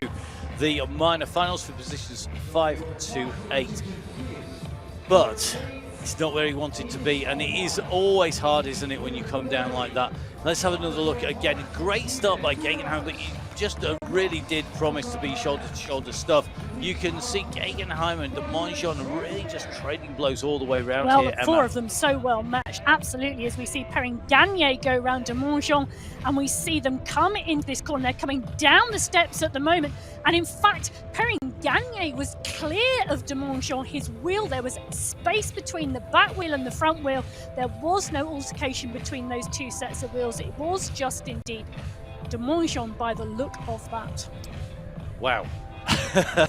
Speaker 2: the minor finals for positions 5 to 8. But it's not where he wanted to be, and it is always hard, isn't it, when you come down like that. Let's have another look again. Great start by Gegenheimer, but he just really did promise to be shoulder-to-shoulder stuff. You can see Gegenheimer and De Mongeon really just trading blows all the way around here, Emma.
Speaker 1: 4 of them so well matched, absolutely, as we see Perrin Gagne go round De Mongeon, and we see them come into this corner. They're coming down the steps at the moment, and in fact, Perrin Gagne was clear of De Mongeon. His wheel, there was space between the back wheel and the front wheel. There was no altercation between those 2 sets of wheels. It was just indeed De Mongeon by the look of that.
Speaker 2: Wow.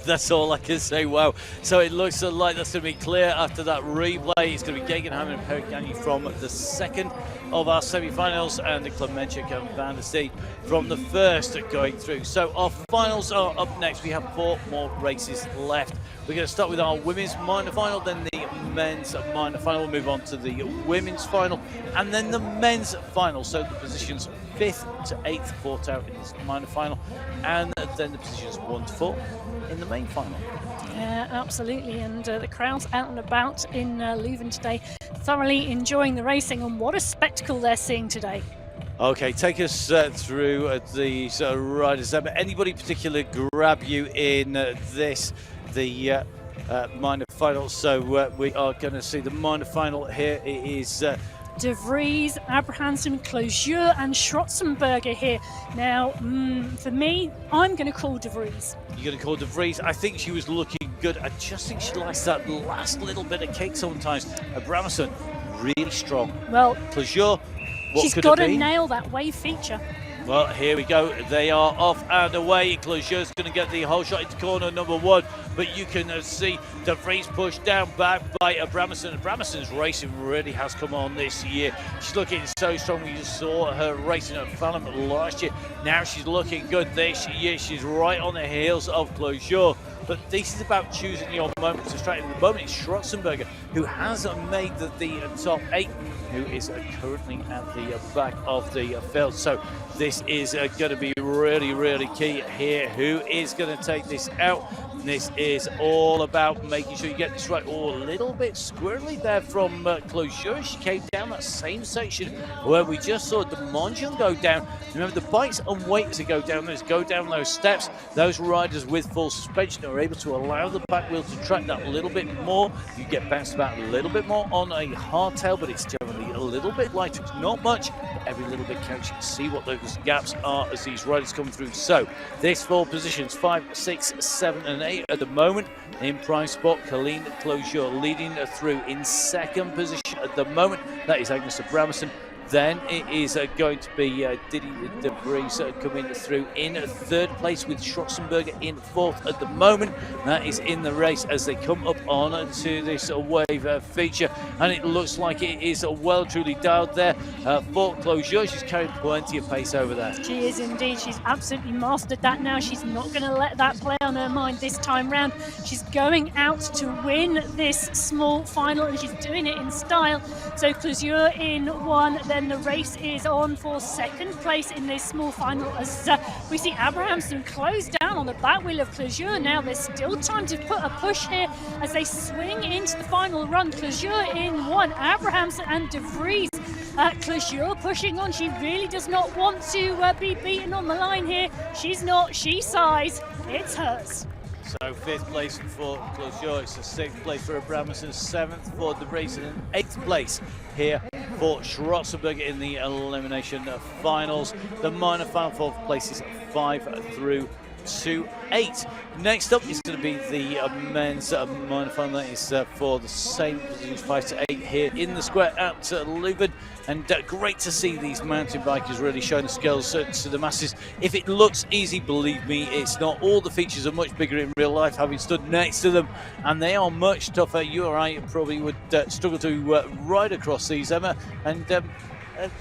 Speaker 2: That's all I can say. Wow. So it looks like that's going to be clear after that replay. It's going to be Gegenheim and Perigani from the second of our semi-finals, and the Klemenchik and Van der Steen from the first going through. So our finals are up next. We have 4 more races left. We're going to start with our women's minor final, then the men's minor final. We'll move on to the women's final, and then the men's final. So the positions 5th to 8th fought out in this minor final, and then the positions 1 to 4 in the main final.
Speaker 1: Yeah, absolutely. And the crowd's out and about in Leuven today, thoroughly enjoying the racing, and what a spectacle they're seeing today.
Speaker 2: Okay, take us through these riders. Anybody particular grab you in the minor final? So we are going to see the minor final here. It is
Speaker 1: De Vries, Abrahamsen, Closure and Schwarzenberger here. Now, for me, I'm going to call De Vries.
Speaker 2: You're going to call De Vries? I think she was looking good. I just think she likes that last little bit of kick sometimes. Abrahamsen, really strong.
Speaker 1: Well,
Speaker 2: Closure, what
Speaker 1: she's
Speaker 2: could
Speaker 1: got
Speaker 2: it
Speaker 1: to
Speaker 2: be?
Speaker 1: nail that wave feature.
Speaker 2: Well, here we go. They are off and away. Closure's going to get the whole shot into corner number 1, but you can see De Vries pushed down back by Abrahamsen. Abrahamsen's racing really has come on this year. She's looking so strong. We just saw her racing at Falun last year. Now she's looking good this year. She's right on the heels of Closure. But this is about choosing your moment to strike. At the moment, it's Schwarzenberger, who has made the top 8, who is currently at the back of the field. So this is going to be really, really key here. Who is going to take this out? This is all about making sure you get this right. Oh, a little bit squirrely there from Closure. She came down that same section where we just saw the Mongeon go down. Remember, the bikes and weight as they go down those steps. Those riders with full suspension are able to allow the back wheel to track that a little bit more. You get bounced about a little bit more on a hardtail, but it's generally a little bit lighter. It's not much, but every little bit counts. You can see what those gaps are as these riders come through. So this 4 positions, 5, 6, 7 and 8 at the moment. In prime spot, Colleen Closure leading through in 2nd position at the moment. That is Agnes Abrahamsen. Then it is going to be Didi De Vries coming through in 3rd place, with Schwarzenberger in 4th at the moment. That is in the race as they come up on to this wave feature, and it looks like it is well truly dialed there for Closure. She's carrying plenty of pace over there.
Speaker 1: She is indeed. She's absolutely mastered that now. She's not going to let that play on her mind this time round. She's going out to win this small final, and she's doing it in style. So Closure in 1, then the race is on for 2nd place in this small final as we see Abrahamsen close down on the back wheel of Closure. Now there's still time to put a push here as they swing into the final run. Closure in 1, Abrahamsen and De Vries. Closure pushing on. She really does not want to be beaten on the line here. She's not. She sighs. It's hers.
Speaker 2: So 5th place for Closure, it's a 6th place for Abrahamsen, 7th for De Vries, and 8th place here for Schwarzenberger in the elimination finals. The minor final for places 5 through to 8. Next up is going to be the men's minor final. That is for the same positions, 5 to 8 here in the square at Leuven. And great to see these mountain bikers really showing the skills to the masses. If it looks easy, believe me, it's not. All the features are much bigger in real life, having stood next to them, and they are much tougher. You or I probably would struggle to ride across these, Emma, and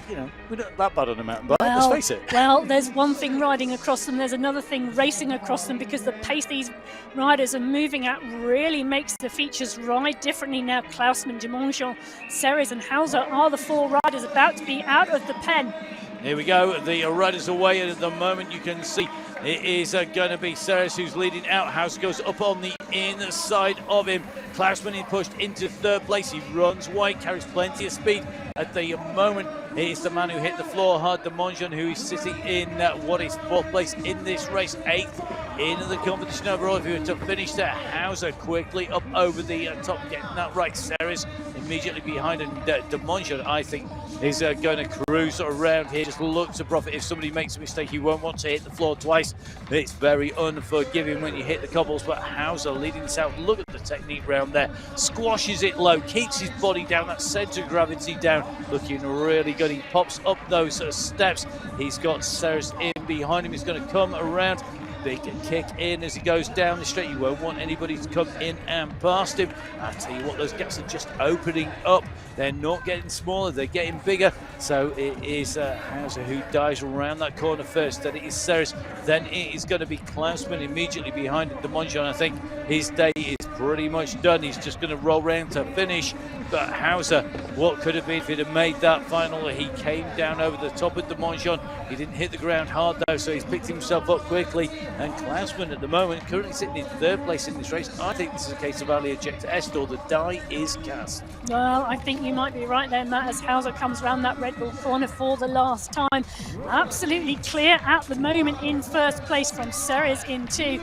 Speaker 2: you know, we're not that bad on a mountain bike, let's face it.
Speaker 1: Well, there's one thing riding across them, there's another thing racing across them, because the pace these riders are moving at really makes the features ride differently now. Klausmann, Demongeon, Ceres and Hauser are the 4 riders about to be out of the pen.
Speaker 2: Here we go, the riders away, and at the moment you can see it is going to be Ceres who's leading out. House goes up on the inside of him. Klausmann is pushed into 3rd place. He runs wide, carries plenty of speed. At the moment, it is the man who hit the floor hard, the Mongeon, who is sitting in what is 4th place in this race, 8th in the competition overall. If you were to finish there, Hauser quickly up over the top, getting that right. Ceres immediately behind, and the Mongeon, I think, is going to cruise around here. Just look to profit. If somebody makes a mistake, you won't want to hit the floor twice. It's very unforgiving when you hit the cobbles, but Hauser leading this out. Look at the technique round there. Squashes it low, keeps his body down, that centre of gravity down, looking really good. He pops up those steps. He's got Ceres in behind him. He's going to come around. big kick in as he goes down the straight. You won't want anybody to come in and past him. I'll tell you what, those gaps are just opening up. They're not getting smaller, they're getting bigger. So it is Hauser who dives around that corner first. Then it is Ceres. Then it is going to be Klausman immediately behind de Monjon. I think his day is pretty much done. He's just going to roll round to finish. But Hauser, what could have been if he'd have made that final? He came down over the top of de Monjon. He didn't hit the ground hard though, so he's picked himself up quickly. And Klausman at the moment currently sitting in third place in this race. I think this is a case of Ali ejecta Estor. The die is cast.
Speaker 1: Well, I think you might be right there, Matt, as Hauser comes around that Red Bull corner for the last time. Absolutely clear at the moment in first place from Ceres in two.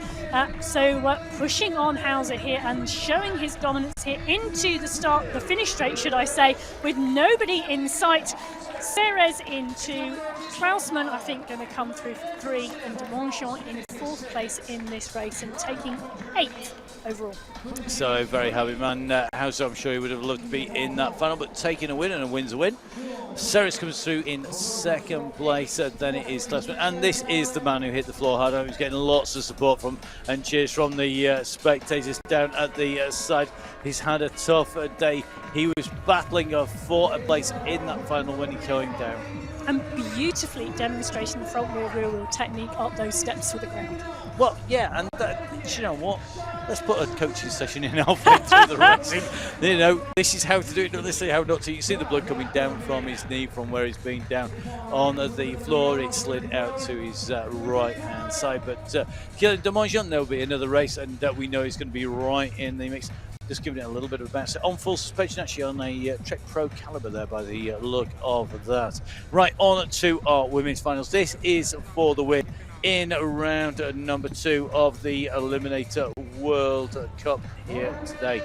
Speaker 1: So pushing on Hauser here and showing his dominance here into the finish straight, should I say, with nobody in sight. Ceres in two, Klausman, I think, going to come through for three, and de Monjon in fourth place in this race and taking eighth overall.
Speaker 2: So very happy man. Hauser, I'm sure he would have loved to be in that final, but taking a win, and a win's a win. Ceres comes through in second place, then it is Klausman, and this is the man who hit the floor hard. He's getting lots of support from and cheers from the spectators down at the side. He's had a tough day. He was battling for a place in that final when he came down.
Speaker 1: And beautifully demonstrating the front wheel, rear wheel technique up those steps to the ground.
Speaker 2: Well, yeah, and you know what? Let's put a coaching session in halfway through the racing. You know, this is how to do it, this is how not to. You see the blood coming down from his knee from where he's been down on the floor. It slid out to his right hand side. But de Monjon, there'll be another race, and we know he's going to be right in the mix. Just giving it a little bit of a bounce. On full suspension, actually, on a Trek Pro caliber there by the look of that. Right, on to our women's finals. This is for the win in round number 2 of the Eliminator World Cup here today.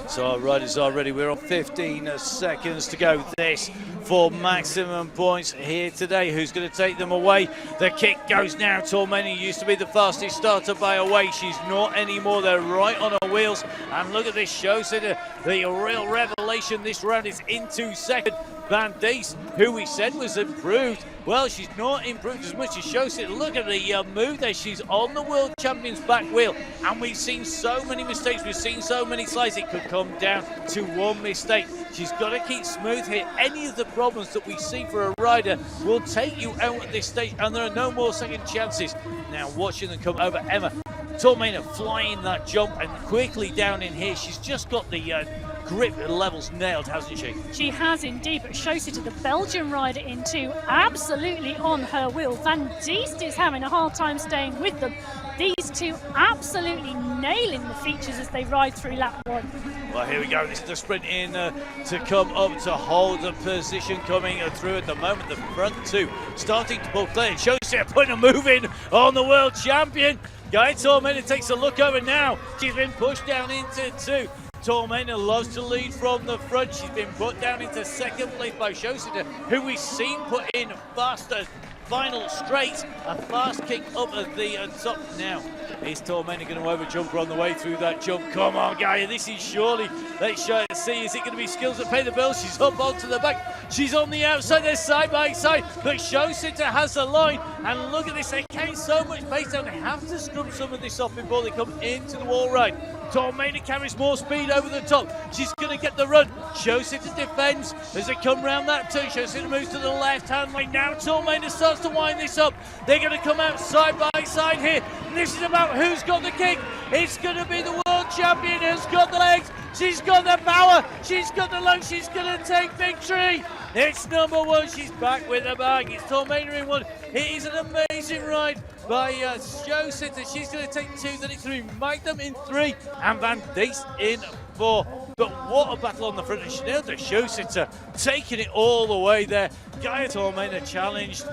Speaker 2: So our riders are ready. We're on 15 seconds to go. This for maximum points here today. Who's going to take them away? The kick goes now. Tormeni used to be the fastest starter by a way. She's not anymore. They're right on her wheels. And look at this show. So the real revelation this round is into second. Van Diest, who we said was improved. Well, she's not improved as much as Shosita. Look at the move there. She's on the world champion's back wheel. And we've seen so many mistakes. We've seen so many slides. It could come down to one mistake. She's got to keep smooth here. Any of the problems that we see for a rider will take you out at this stage. And there are no more second chances. Now watching them come over, Emma Tormena flying that jump and quickly down in here. She's just got the grip levels nailed, hasn't she? She
Speaker 1: has indeed, but Shosita, the Belgian rider in two, absolutely on her wheel. Van Diest is having a hard time staying with them. These two absolutely nailing the features as they ride through lap 1.
Speaker 2: Well, here we go. This is the sprint in to come up to hold the position coming through at the moment. The front two starting to pull clear. Shosita putting a move in on the world champion. Guy Tormena takes a look over now. She's been pushed down into two. Tormena loves to lead from the front. She's been put down into second place by Shosita, who we've seen put in faster final straight. A fast kick up at the top now. Is Tormena going to overjump her on the way through that jump? Come on, Gaia, this is surely, let's see, is it going to be skills that pay the bills? She's up onto the back. She's on the outside, they're side by side, but Shosita has the line. And look at this, they carry so much pace down. They have to scrub some of this off before they come into the wall ride. Tormena carries more speed over the top. She's going to get the run. Shosita defends as they come round that turn. Shosita moves to the left-hand lane. Now Tormena starts to wind this up. They're going to come out side by side here. And this is about who's got the kick. It's going to be the world champion who's got the legs. She's got the power. She's got the lungs. She's going to take victory. It's number 1. She's back with the bag. It's Tormena in 1. It is an amazing ride by Shosita. She's going to take 2. Then it's going to be Magnum in 3 and Van Diest in 4. But what a battle on the front. And she nailed the Shosita, taking it all the way there. Gaia Tormena challenged.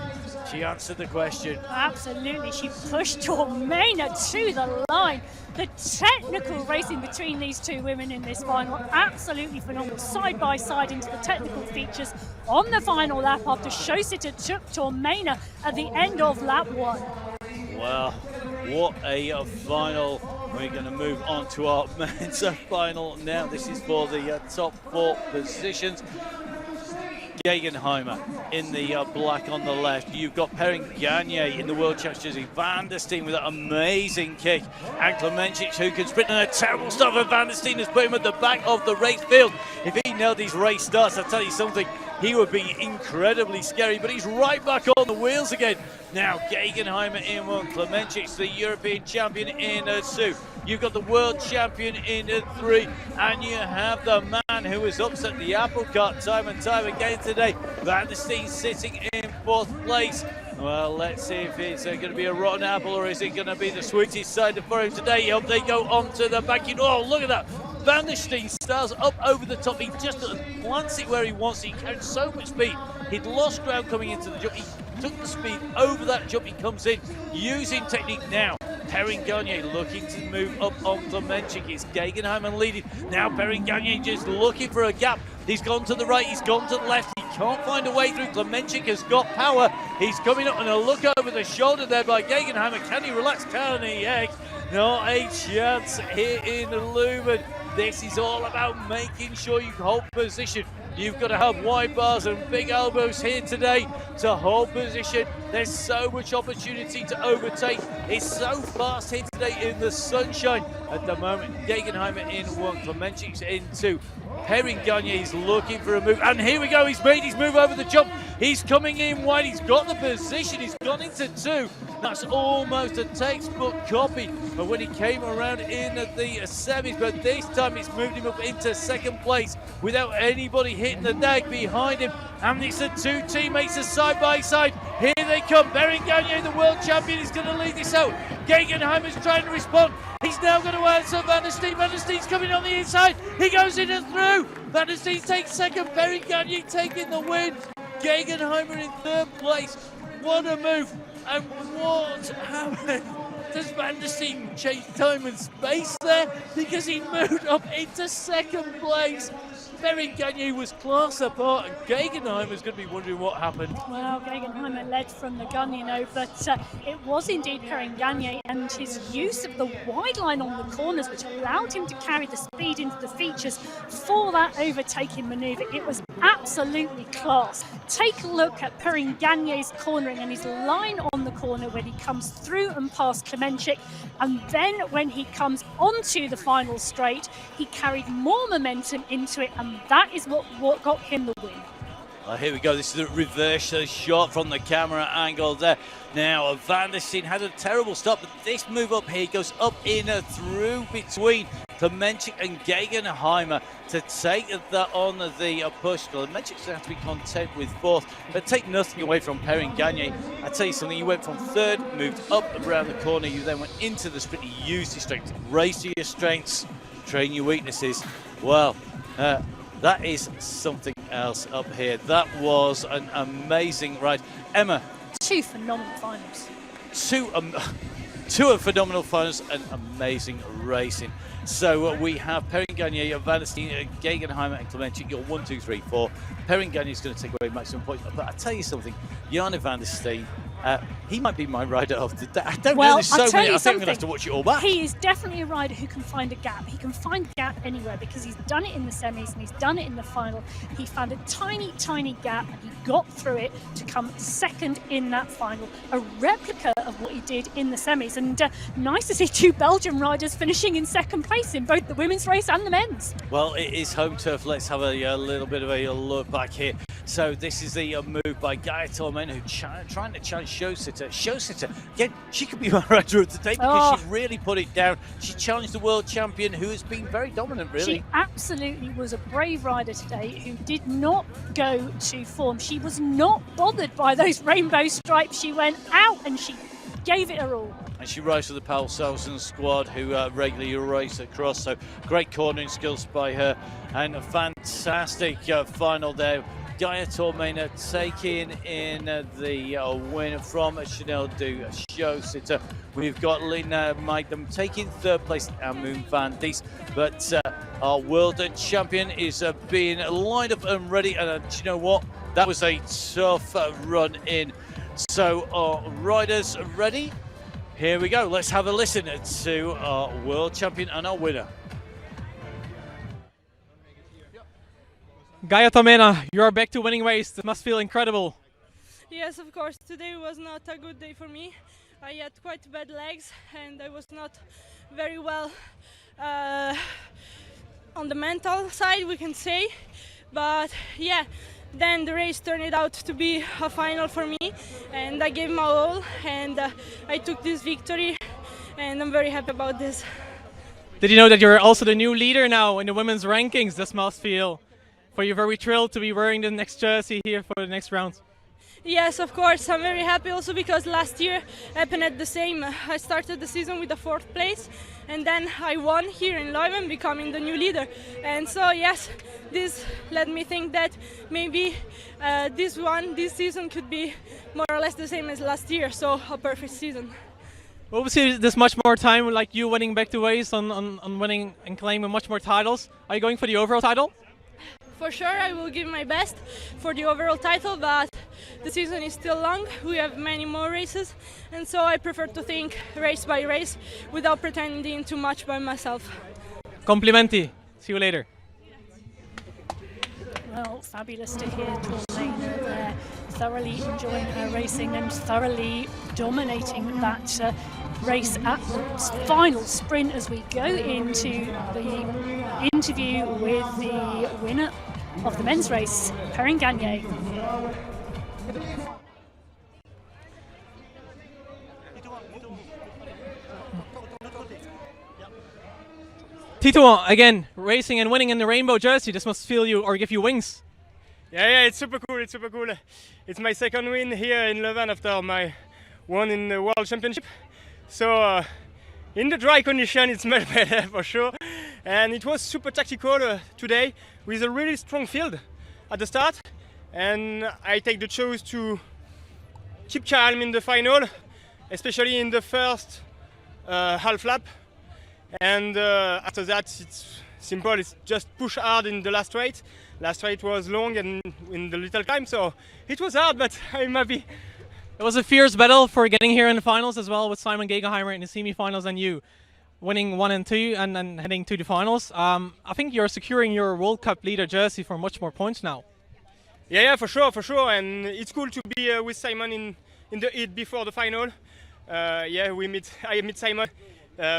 Speaker 2: She answered the question.
Speaker 1: Absolutely. She pushed Tormena to the line. The technical racing between these two women in this final, absolutely phenomenal. Side by side into the technical features on the final lap after Shosita took Tormena at the end of lap 1.
Speaker 2: Well, what a final. We're going to move on to our men's final now. This is for the top 4 positions. Gegenheimer in the black on the left. You've got Perrin Gagne in the World Champs jersey. Van der Steen with that amazing kick. And Klemenčić who can sprint, and a terrible start for Van der Steen has put him at the back of the race field. If he nailed his race starts, I'll tell you something, he would be incredibly scary, but he's right back on the wheels again. Now Gegenheimer in one, Klemenčić, the European champion, in two. You've got the world champion in three, and you have the man who has upset the apple cart time and time again today. Van der Steen sitting in fourth place. Well, let's see if it's going to be a rotten apple or is it going to be the sweetest side for him today. Up they go onto the back. Oh, look at that. Van der Steen stars up over the top. He just plants it where he wants it. He carried so much speed. He'd lost ground coming into the jump. He took the speed over that jump. He comes in using technique now. Perrin Gagne looking to move up on Klemenčić. It's Gegenheimer leading. Now Perrin Gagne just looking for a gap. He's gone to the right, he's gone to the left. He can't find a way through. Klemenčić has got power. He's coming up and a look over the shoulder there by Gegenheimer. Can he relax? Can he? Not a chance here in Leuven. This is all about making sure you hold position. You've got to have wide bars and big elbows here today to hold position. There's so much opportunity to overtake. It's so fast here today in the sunshine. At the moment, Gegenheimer in one, Klemenčić in two. Perrin Gagne is looking for a move, and here we go, he's made his move over the jump. He's coming in wide, he's got the position, he's gone into two. That's almost a textbook copy of when he came around in the semis, but this time it's moved him up into second place without anybody hitting the nag behind him. And it's the two teammates are side by side. Here they come. Perrin Gagne, the world champion, is going to lead this out. Gegenheimer's trying to respond. He's now going to answer Van der Steen. Van der Steen's coming on the inside. He goes in and through. Van der Steen takes second. Perrin Gagne taking the win. Gegenheimer in third place. What a move. And what happened? Does Van der Steen change time and space there? Because he moved up into second place. Perrin Gagne was class apart, and Gegenheimer's going to be wondering what happened.
Speaker 1: Well, Gegenheimer led from the gun, but it was indeed Perrin Gagne and his use of the wide line on the corners, which allowed him to carry the speed into the features for that overtaking manoeuvre. It was absolutely class. Take a look at Perrin Gagne's cornering and his line on the corner when he comes through and past Klemenčić, and then when he comes onto the final straight, he carried more momentum into it, and that is what got him the win.
Speaker 2: Well, here we go. This is the reverse shot from the camera angle there. Now, Van der Steen had a terrible start, but this move up here goes up in through between Klemenčić and Gegenheimer to take that on the push. Klemenčić going to have to be content with fourth, but take nothing away from Perrin Gagne. I tell you something, you went from third, moved up around the corner, you then went into the sprint, you used your strengths, race to your strengths, train your weaknesses. Well, that is something else up here. That was an amazing ride. Emma.
Speaker 1: Two phenomenal finals.
Speaker 2: Two phenomenal finals and amazing racing. So we have Perrin Gagne, Van der Steen, Gegenheimer and Klemenčić. You're 1, 2, 3, 4. Perrin Gagne is going to take away maximum points. But I tell you something, Janne Van der Steen, he might be my rider of the day. I don't know, there's so many. I think I'm going to have to watch it all back.
Speaker 1: He is definitely a rider who can find a gap. He can find a gap anywhere because he's done it in the semis and he's done it in the final. He found a tiny, tiny gap and he got through it to come second in that final. A replica of what he did in the semis. And nice to see two Belgian riders finishing in second place in both the women's race and the men's.
Speaker 2: Well, it is home turf. Let's have a little bit of a look back here. So this is the move by Gaia Torment, who trying to challenge Showsitter. Showsitter, again, she could be my rider of the day because she really put it down. She challenged the world champion, who has been very dominant, really.
Speaker 1: She absolutely was a brave rider today who did not go to form. She was not bothered by those rainbow stripes. She went out and she gave it her all.
Speaker 2: And she rides for the Paul Salson squad, who regularly race across. So great cornering skills by her, and a fantastic final there. Gaia Tormena taking in the win from Chanel du Showsitter. We've got Lina Magnum taking third place at Moon Van Dies, but our world champion is being lined up and ready. And do you know what? That was a tough run in. So our riders ready? Here we go. Let's have a listen to our world champion and our winner.
Speaker 3: Gaia Tomena, you are back to winning race. This must feel incredible.
Speaker 4: Yes, of course. Today was not a good day for me. I had quite bad legs and I was not very well on the mental side, we can say. But yeah, then the race turned out to be a final for me and I gave my all and I took this victory and I'm very happy about this.
Speaker 3: Did you know that you're also the new leader now in the women's rankings? This must feel for you very thrilled to be wearing the next jersey here for the next round.
Speaker 4: Yes, of course. I'm very happy also because last year happened at the same. I started the season with the 4th place and then I won here in Leuven, becoming the new leader. And so yes, this led me think that maybe this season could be more or less the same as last year, so a perfect season.
Speaker 3: Obviously, there's much more time, like you winning back to race on winning and claiming much more titles. Are you going for the overall title?
Speaker 4: For sure, I will give my best for the overall title, but the season is still long. We have many more races, and so I prefer to think race by race without pretending too much by myself.
Speaker 3: Complimenti. See you later.
Speaker 1: Well, fabulous to hear Torlena there, thoroughly enjoying her racing and thoroughly dominating that race at the final sprint as we go into the interview with the winner of the men's race, Perrin Gagné.
Speaker 3: Tito, again, racing and winning in the rainbow jersey. This must feel you or give you wings.
Speaker 5: Yeah, it's super cool. It's super cool. It's my second win here in Leuven after my one in the World Championship. So in the dry condition, it's much better for sure. And it was super tactical today with a really strong field at the start. And I take the choice to keep calm in the final, especially in the first half lap. And after that, it's simple. It's just push hard in the last straight. Last straight was long and in the little climb, so it was hard, but I'm happy.
Speaker 3: It was a fierce battle for getting here in the finals as well, with Simon Geigenheimer in the semi-finals and you winning 1 and 2 and then heading to the finals. I think you're securing your World Cup leader jersey for much more points now.
Speaker 5: Yeah, for sure. And it's cool to be with Simon in the heat before the final. I meet Simon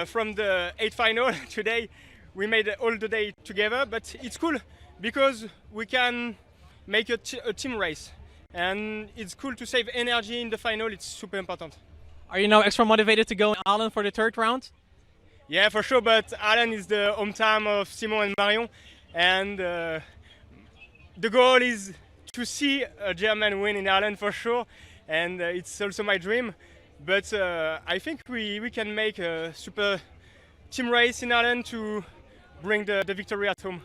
Speaker 5: from the 8th final today. We made all the day together, but it's cool because we can make a team race. And it's cool to save energy in the final. It's super important.
Speaker 3: Are you now extra motivated to go in Aalen for the 3rd round?
Speaker 5: Yeah, for sure, but Aalen is the hometown of Simon and Marion. And the goal is to see a German win in Aalen for sure. And it's also my dream. But I think we can make a super team race in Aalen to bring the victory at home.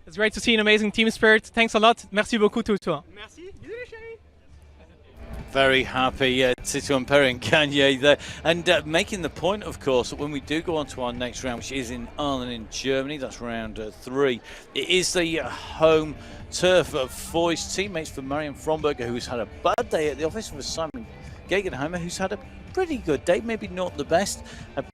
Speaker 3: It's great to see an amazing team spirit. Thanks a lot. Merci beaucoup, Tito.
Speaker 5: Merci. Désolé, chérie.
Speaker 2: Very happy Tito and Perrin Gagné there, and making the point, of course, that when we do go on to our next round, which is in Aalen in Germany, that's round 3, it is the home turf for his teammates, for Marion Fromberger, who's had a bad day at the office, for Simon Geigenheimer, who's had a pretty good day, maybe not the best,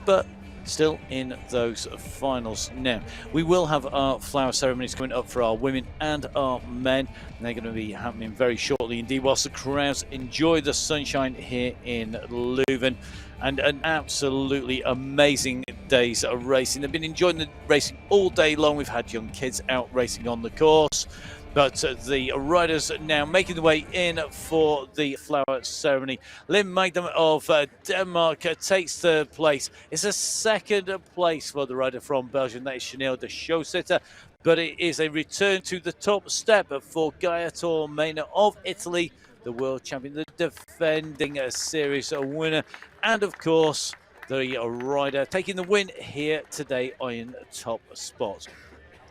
Speaker 2: but still in those finals. Now, we will have our flower ceremonies coming up for our women and our men. And they're going to be happening very shortly indeed, whilst the crowds enjoy the sunshine here in Leuven. And an absolutely amazing day's of racing. They've been enjoying the racing all day long. We've had young kids out racing on the course. But the riders now making their way in for the flower ceremony. Lynn Magdam of Denmark takes third place. It's a second place for the rider from Belgium. That is Chanel de Chaussetta. But it is a return to the top step for Gaia Torlena of Italy, the world champion, the defending series winner. And of course, the rider taking the win here today in top spot.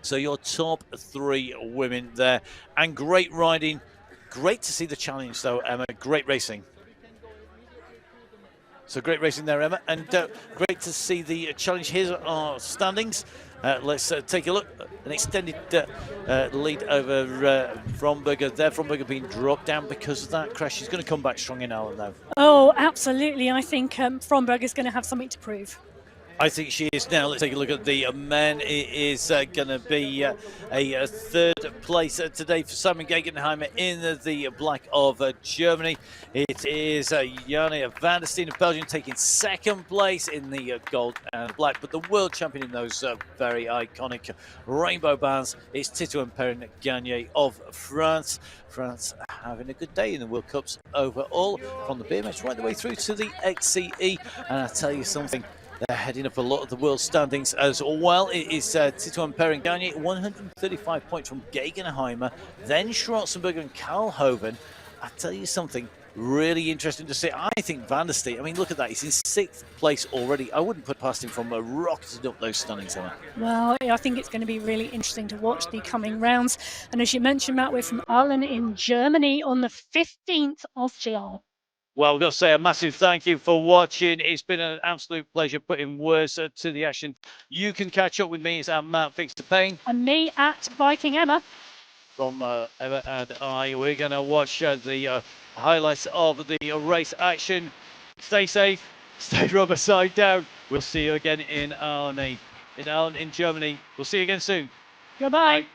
Speaker 2: So your top 3 women there, and great riding. Great to see the challenge though, Emma. Great racing. So great racing there, Emma, and great to see the challenge. Here's our standings. Let's take a look. An extended lead over Fromberger there. Fromberger being dropped down because of that crash. She's going to come back strong in Aalen though.
Speaker 1: Oh, absolutely. I think Fromberger's going to have something to prove.
Speaker 2: I think she is now. Let's take a look at the men. It is going to be a third place today for Simon Gegenheimer in the black of Germany. It is Janne van der Steen of Belgium taking second place in the gold and black, but the world champion in those very iconic rainbow bands is Tito and Perrin Gagne of France. France having a good day in the World Cups overall, from the BMX right the way through to the XCE. And I tell you something, they're heading up a lot of the world standings as well. It is Tito and Perrin Gagne, 135 points from Gegenheimer, then Schwarzenberger and Karlhoven. I tell you something, really interesting to see. I think Van der Steen, I mean, look at that. He's in 6th place already. I wouldn't put past him from rocketing up those standings, Emma.
Speaker 1: Well, I think it's going to be really interesting to watch the coming rounds. And as you mentioned, Matt, we're from Aalen in Germany on the 15th of July.
Speaker 2: Well, we've got to say a massive thank you for watching. It's been an absolute pleasure putting words to the action. You can catch up with me. It's Matt Fix the Pain.
Speaker 1: And me at Viking Emma.
Speaker 2: From Emma and I, we're going to watch the highlights of the race action. Stay safe, stay rubber side down. We'll see you again in Aalen in Germany. We'll see you again soon.
Speaker 1: Goodbye.
Speaker 2: Bye.